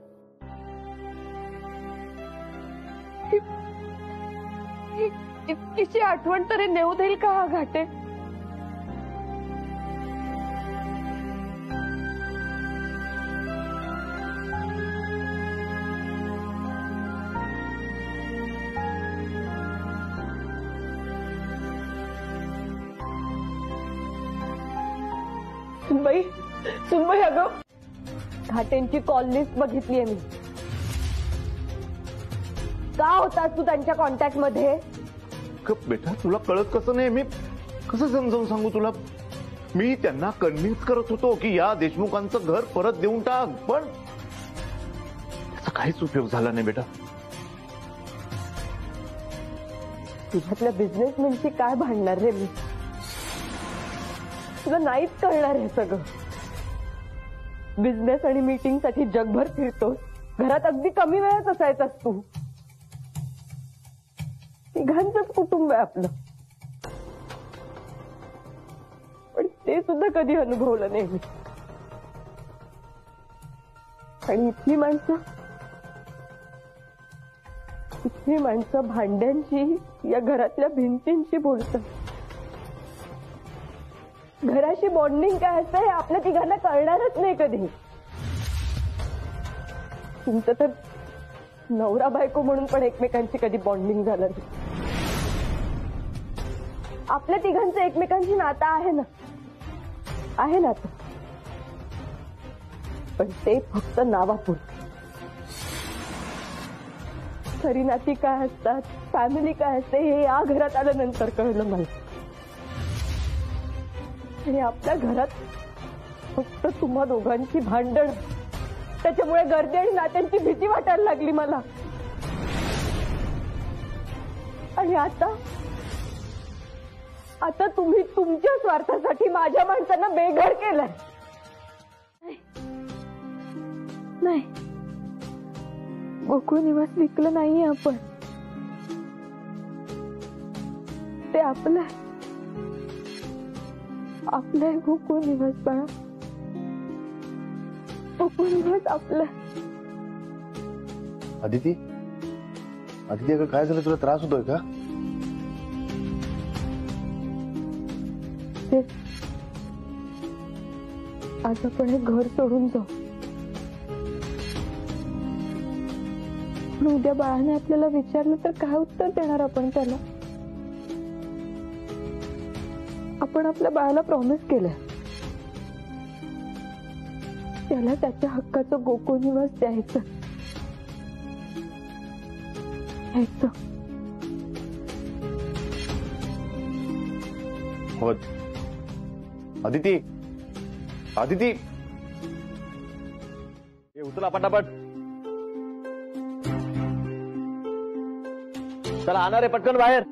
[SPEAKER 1] इतकीची आठवण तरी नेऊ देईल का हा घाटे?
[SPEAKER 2] सुनबाई अगं घाटेंची कॉल लिस्ट बघितलीये मी. का होतास तू त्यांच्या कॉन्टॅक्ट मध्ये?
[SPEAKER 6] बेटा तुला कळत कसं नाही? मी कसं समजावून सांगू तुला? मी त्यांना कन्व्हिन्स करत होतो की या देशमुखांचं घर परत देऊन टाक, पण त्याचा काहीच उपयोग झाला नाही बेटा.
[SPEAKER 2] तुझ्यातल्या बिझनेसमॅनशी काय भांडणार रे मी? तुला नाहीच कळणार हे सगळं. बिझनेस आणि मीटिंग साठी जगभर फिरतोस, घरात अगदी कमी वेळच असायचास तू. तिघांचंच कुटुंब आहे आपलं, पण ते सुद्धा कधी अनुभवलं नाही मी. आणि इथली माणसं भांड्यांची, या घरातल्या भिंतींची बोलतात. घराशी बॉन्डिंग काय असतं हे आपल्या तिघांना कळणारच नाही कधी. तुमचं तर नवरा बायको म्हणून पण एकमेकांची कधी बॉन्डिंग झालं नाही. आपल्या तिघांचं एकमेकांची नातं आहे ना, आहे ना, पण ते फक्त नावापुरतं. खरी नाती काय असतात, फॅमिली काय असते हे या घरात आल्यानंतर कळलं मला. आणि आपल्या घरात फक्त तुम्हा दोघांची भांडण, त्याच्यामुळे गर्दी आणि नात्यांची भीती वाटायला लागली मला. आणि आता तुम्ही तुमच्या स्वार्थासाठी माझ्या माणसांना बेघर केलंय. नाही, गोकुळ निवास विकलं नाहीये आपण. ते आपलं गोकुळ निवास बाळा. गोकुळ निवास आपलं.
[SPEAKER 6] अदिती अगं काय झालं? तुला त्रास होतोय का?
[SPEAKER 2] आज आपण हे घर सोडून जाऊ. पण उद्या बाळाने आपल्याला विचारलं तर काय उत्तर देणार आपण त्याला? आपण आपल्या बाळाला प्रॉमिस केलंय त्याला त्याच्या हक्काचं गोकुळ निवास द्यायचं.
[SPEAKER 6] अदिती
[SPEAKER 5] हे उचला पटापट. चला आणा रे पटकन बाहेर.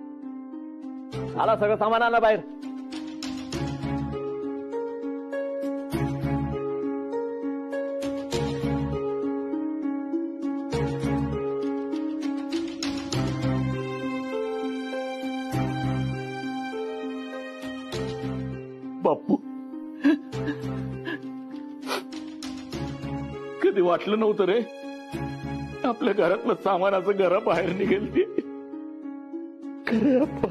[SPEAKER 5] आला सगळं सामान आणा बाहेर.
[SPEAKER 12] बापू कधी वाटलं नव्हतं रे आपल्या घरातलं सामानाचं घराबाहेर निघेल ते. खरं अप्पा,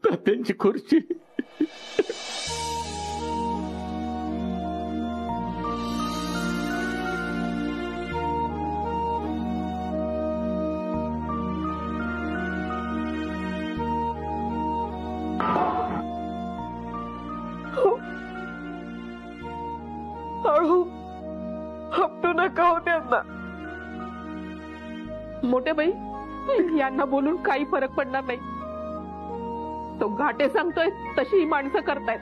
[SPEAKER 12] तात्यांची खुर्ची
[SPEAKER 2] हळू हपटू नका हो त्यांना.
[SPEAKER 11] मोठे बाई, यांना बोलून काही फरक पडणार नाही. तो घाटे सांगतोय तशी ही माणसं करतायत.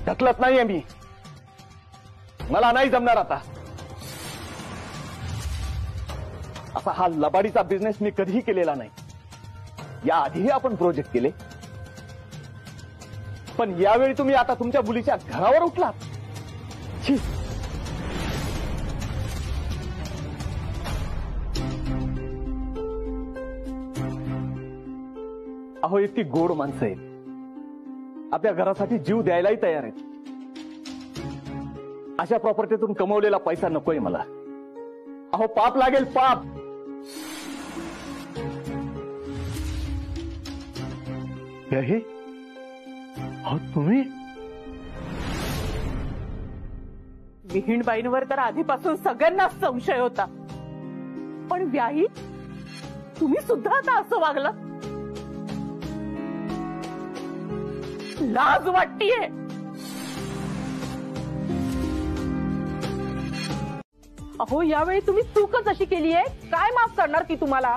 [SPEAKER 5] ढकलत नाहीये मी. मला नाही जमणार आता. असा हा लबाडीचा बिझनेस मी कधीही केलेला नाही. या आधीही आपण प्रोजेक्ट केले, पण यावेळी तुम्ही आता तुमच्या मुलीच्या घरावर उठलात. छी. अहो इतकी गोड माणसं आहेत, आपल्या घरासाठी जीव द्यायलाही तयार आहेत. अशा प्रॉपर्टीतून कमवलेला पैसा नकोय मला. अहो पाप लागेल, पाप.
[SPEAKER 6] हे अहो तुम्ही
[SPEAKER 11] विहीणबाईंवर तर आधीपासून सगळ्यांनाच संशय होता, पण व्याही तुम्ही सुद्धा आता असं वागलं? लाज वाटतीये. अहो, यावेळी तुम्ही चूकच अशी केली आहे, काय माफ करणार ती तुम्हाला?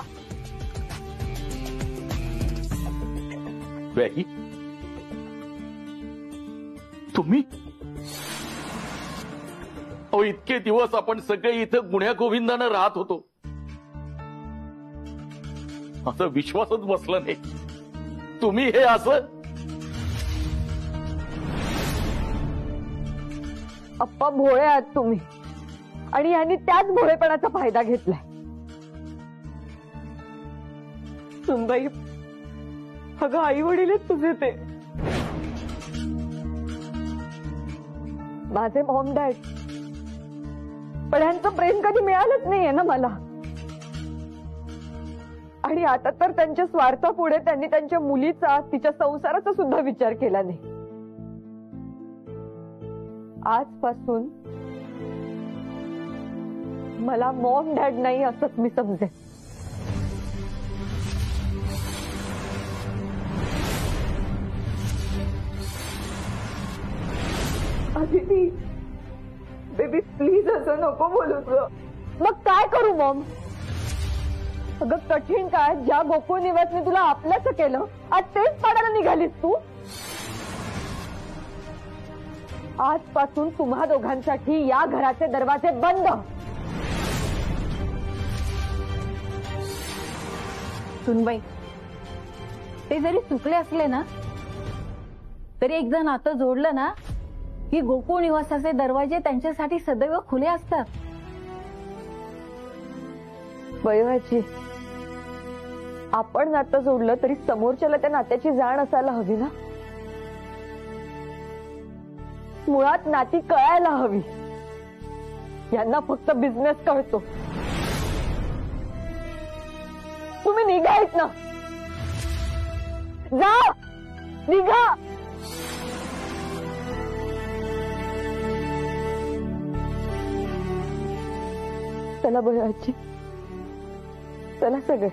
[SPEAKER 12] व्याही, तुम्ही अहो, इतके दिवस आपण सगळे इथं गुण्या गोविंदानं राहत होतो, असं विश्वासच बसला नाही. तुम्ही हे असं?
[SPEAKER 1] अप्पा, भोळे आहात तुम्ही, आणि यांनी त्याच भोळेपणाचा फायदा घेतलाय.
[SPEAKER 2] सुनबाई, अगं आई वडील आहेत तुझे ते.
[SPEAKER 1] माझे मॉम डॅड, पण यांचं प्रेम कधी मिळालंच नाहीये ना मला. आणि आता तर त्यांच्या स्वार्थापुढे त्यांनी त्यांच्या मुलीचा, तिच्या संसाराचा सुद्धा विचार केला नाही. आजपासून मला मॉम डॅड नाही असंच मी समजेन.
[SPEAKER 2] अदिती, बेबी प्लीज असं नको बोलू ग.
[SPEAKER 1] मग काय करू मॉम? अगं, कठीण काय ज्या गोकुळ निवासने तुला आपलंच केलं, आज तेच पाडायला निघालीस तू. आजपासून तुम्हा दोघांसाठी या घराचे दरवाजे बंद.
[SPEAKER 4] सुनबाई, ते जरी चुकले असले ना, तरी एक जण नातं जोडलं ना की गोकुळ निवासाचे दरवाजे त्यांच्यासाठी सदैव खुले असतात.
[SPEAKER 1] वैवाची, आपण नातं जोडलं तरी समोरच्याला त्या नात्याची जाण असायला हवी ना. मुळात नाती कळायला हवी. यांना फक्त बिझनेस कळतो. तुम्ही निघायच ना, जा, निघा. चला बळाची, चला सगळे.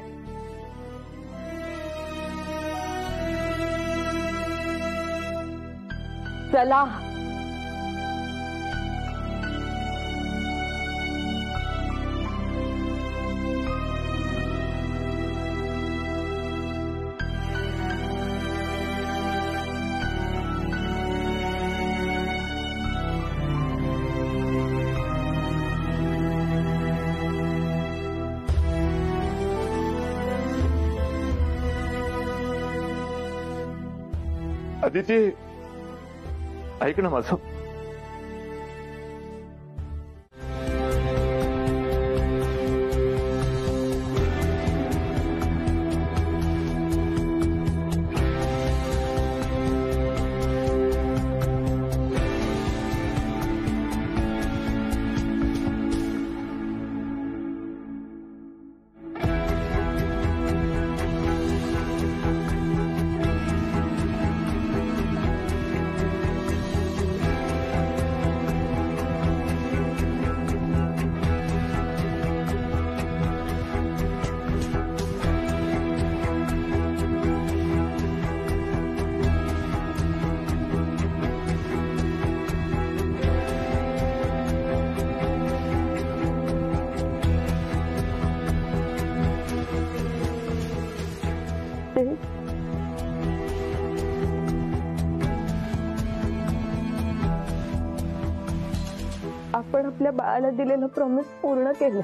[SPEAKER 1] चला.
[SPEAKER 12] अदिती, ऐक ना माझं.
[SPEAKER 1] आपण आपल्या बाळाला दिलेलं प्रॉमिस पूर्ण केलं.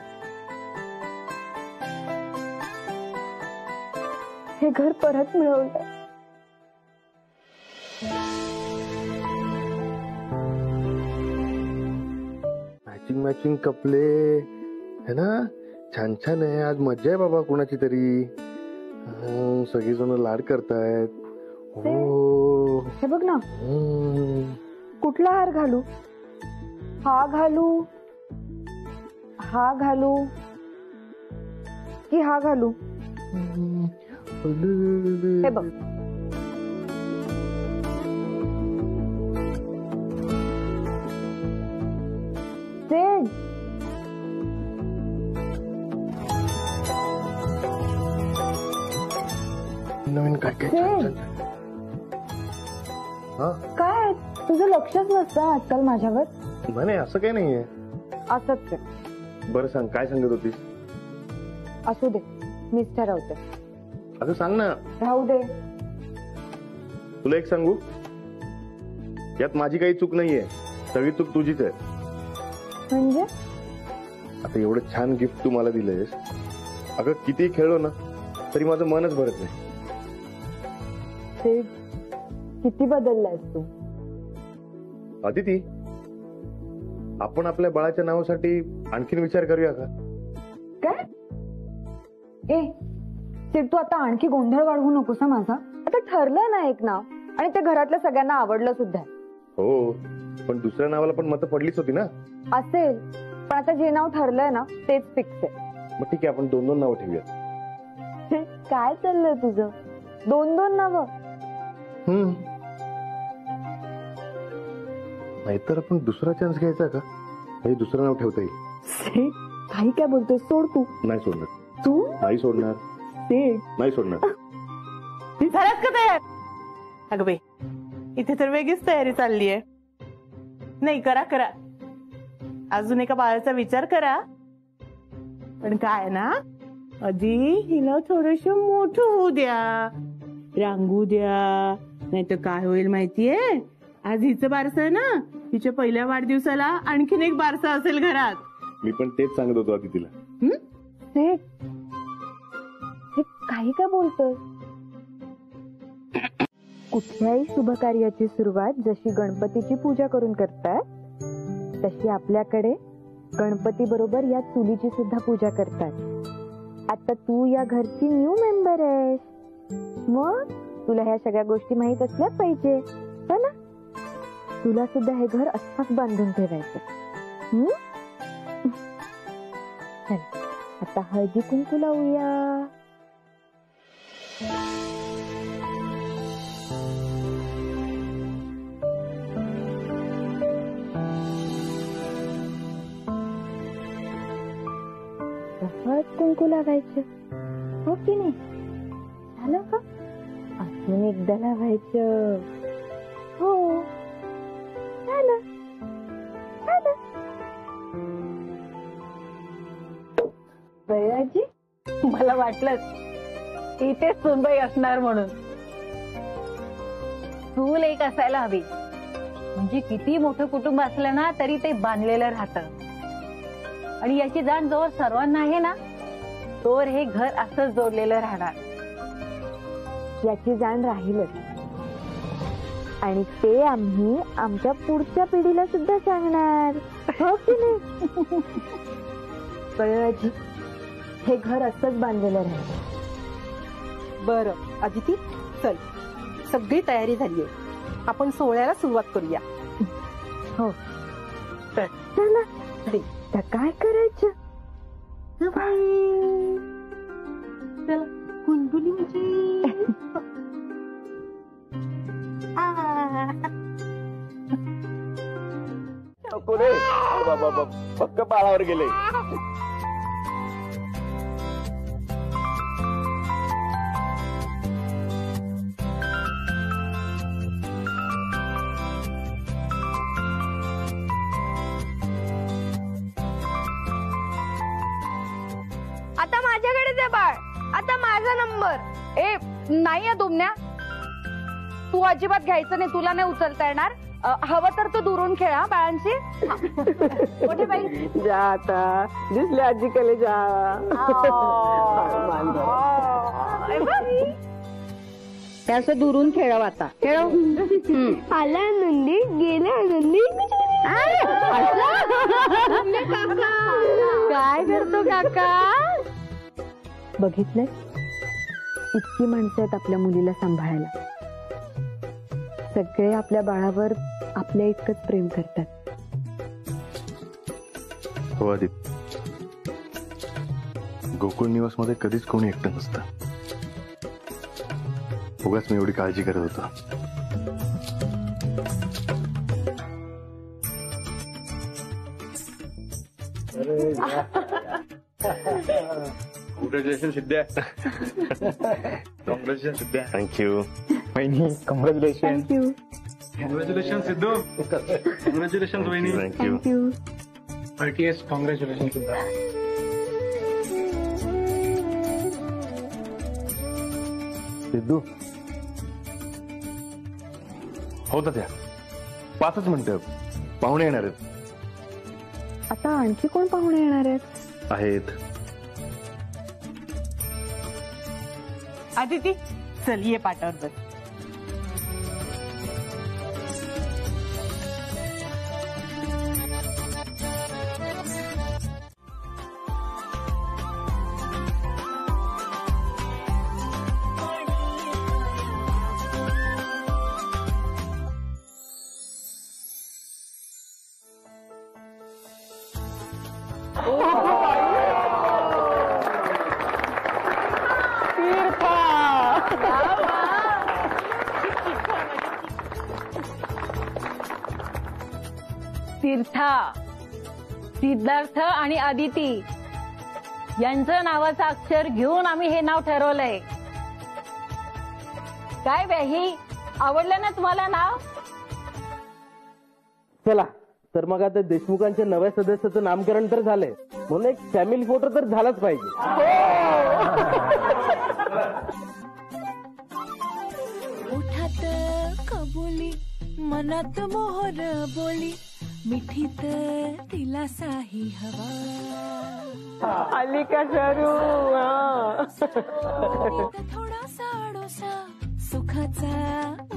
[SPEAKER 1] हे घर परत मिळवलं.
[SPEAKER 6] मॅचिंग कपडे है ना, छान छान आहे. आज मज्जा आहे बाबा कुणाची तरी. सगळेजण लाड करतायत. हो,
[SPEAKER 1] हे बघ ना, कुठला हार घालू? हा घालू, हा घालू की हा घालू? हे बघ, सेड
[SPEAKER 6] नवीन काय काय
[SPEAKER 1] सेड
[SPEAKER 6] हा
[SPEAKER 1] काय तुझं लक्षच नसतं आजकाल माझ्यावर.
[SPEAKER 6] म्हणे असं काही नाहीये.
[SPEAKER 1] असंच आहे.
[SPEAKER 6] बरं सांग काय सांगत होतीस.
[SPEAKER 1] असू दे मीच ठरवते.
[SPEAKER 6] अगं सांग ना.
[SPEAKER 1] राहू दे.
[SPEAKER 6] तुला एक सांगू यात माझी काही चूक नाहीये. सगळी चूक तुझीच आहे.
[SPEAKER 1] म्हणजे
[SPEAKER 6] आता एवढं छान गिफ्ट तू मला दिलंयस. अगं किती खेळलो ना तरी माझं मनच भरत नाही.
[SPEAKER 1] सेड किती बदललायस तू.
[SPEAKER 6] अदिती आपण आपल्या बाळाच्या नावासाठी आणखीन विचार करूया का.
[SPEAKER 1] काय ए सेड तू आता आणखी गोंधळ वाढवू नकोस हा माझा. आता ठरलं ना एक नाव आणि ते घरातल्या सगळ्यांना आवडलं सुद्धा.
[SPEAKER 6] हो पण दुसऱ्या नावाला पण मतं पडलीच होती ना.
[SPEAKER 1] असेल पण आता जे नाव ठरलंय ना तेच फिक्स आहे.
[SPEAKER 6] मग ठीक आहे आपण 2-2 नावं ठेवूया.
[SPEAKER 1] काय चाललंय तुझं 2-2 नावं.
[SPEAKER 6] नाहीतर आपण दुसरा चान्स घ्यायचा का. हे दुसरं नाव ठेवता येईल.
[SPEAKER 1] काही काय बोलतोय सोड तू.
[SPEAKER 6] नाही सोडणार.
[SPEAKER 1] तू
[SPEAKER 6] नाही सोडणार. नाही सोडणार.
[SPEAKER 2] झालात का तयार. अगं बाई इथे तर वेगळीच तयारी चालली आहे. नाही करा करा अजून एका बाळाचा विचार करा. पण काय ना आधी हिला थोडस मोठं होऊ द्या. रांगू द्या. नाही तर काय होईल माहितीये. आज हिचं बारसं आहे ना. हिच्या पहिल्या वाढदिवसाला आणखीन एक बारसा असेल घरात.
[SPEAKER 6] मी पण तेच सांगत होतो अदितीला.
[SPEAKER 1] हे काही काय बोलतोय. कुठल्याही शुभ कार्याची सुरुवात जशी गणपतीची पूजा करून करतात तशी आपल्याकडे गणपती बरोबर या चुलीची सुद्धा पूजा करतात. आता तू या घरची न्यू मेंबर आहेस. मग तुला ह्या सगळ्या गोष्टी माहित असल्या पाहिजे हो ना. तुला सुद्धा हे घर असंच बांधून ठेवायचं. चल आता हळदी कुंकू लावूया. हळद कुंकू लावायचं हो की नाही. झालं का. अजून एकदा लावायचं. हो झालं.
[SPEAKER 4] बयाजी मला वाटलंच इथे सुनबाई असणार म्हणून. चूल एक असायला हवी म्हणजे किती मोठं कुटुंब असलं ना तरी ते बांधलेलं राहतं. आणि याची जाण जोवर सर्वांना आहे ना तोवर हे घर असंच जोडलेलं राहणार.
[SPEAKER 1] याची जाण राहीलच आणि ते आम्ही आमच्या पुढच्या पिढीला सुद्धा सांगणार हो की नाही. बयाजी हे घर असंच बांधलेलं राहील.
[SPEAKER 11] बरं अदिती चल सगळी तयारी झालीये. आपण सोहळ्याला सुरुवात करूया.
[SPEAKER 1] हो चला तर काय करायचं.
[SPEAKER 11] चला गुणगुणी
[SPEAKER 5] नको रे बाबा पक्क बाळावर गेले.
[SPEAKER 10] आता माझ्याकडे दे बाळ. आता माझा नंबर.
[SPEAKER 7] ए नाही आहे दुमण्या. तू अजिबात घ्यायचं नाही. तुला नाही उचलता येणार. हवं तर तू दुरून खेळा बाळांची. कुठे बाई
[SPEAKER 2] जा आता दिसले आजीकडे जा.
[SPEAKER 4] त्याचं दुरून खेळव आता. खेळव.
[SPEAKER 10] आला आनंदी गेला आनंदी.
[SPEAKER 1] काय करतो काका. बघितलंय इतकी माणसं आहेत आपल्या मुलीला सांभाळायला. सगळे आपल्या बाळावर आपल्या इतकंच प्रेम करतात.
[SPEAKER 6] हो आदित गोकुळ निवास मध्ये कधीच कोणी एकटं नसतं. उगाच मी एवढी काळजी करत होतो.
[SPEAKER 12] कॉंग्रॅच्युलेशन सिद्ध्या. कॉंग्रॅच्युलेशन सिद्ध्या.
[SPEAKER 6] थँक्यू.
[SPEAKER 12] वहिनी congratulation.
[SPEAKER 1] Thank you.
[SPEAKER 12] Congratulation Sidhu. Congratulation वहिनी.
[SPEAKER 6] थँक्यू.
[SPEAKER 12] RTS कॉंग्रॅच्युलेशन सुद्धा.
[SPEAKER 6] सिद्धू होता त्या 5च मिनिटं पाहुणे येणार
[SPEAKER 1] आता आणखी कोण पाहुणे येणार आहेत?
[SPEAKER 6] आहेत.
[SPEAKER 2] आदिती चल ये पाटावर बस.
[SPEAKER 4] तीर्था, सिद्धार्थ आणि अदिती यांचं नावाचं अक्षर घेऊन आम्ही हे नाव ठरवलंय. काय व्याही आवडलं ना तुम्हाला नाव?
[SPEAKER 8] चला तर मग आता देशमुखांच्या नव्या सदस्याचं नामकरण तर झालंय, म्हणून एक फॅमिली फोटो तर झालाच पाहिजे.
[SPEAKER 13] ओठात कबुली मनात मोहर बोली मिठीत तिला साही हवा
[SPEAKER 2] आली का शरू?
[SPEAKER 13] थोडासा आडोसा सुखाचा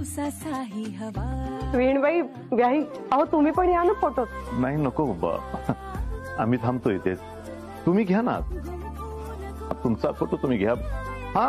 [SPEAKER 13] उसासाही हवा.
[SPEAKER 3] वीणबाई व्याही अहो तुम्ही पण या ना फोटोत.
[SPEAKER 6] नाही नको बाबा, आम्ही थांबतो इथेच. तुम्ही घ्या ना तुमचा फोटो, तुम्ही घ्या. हा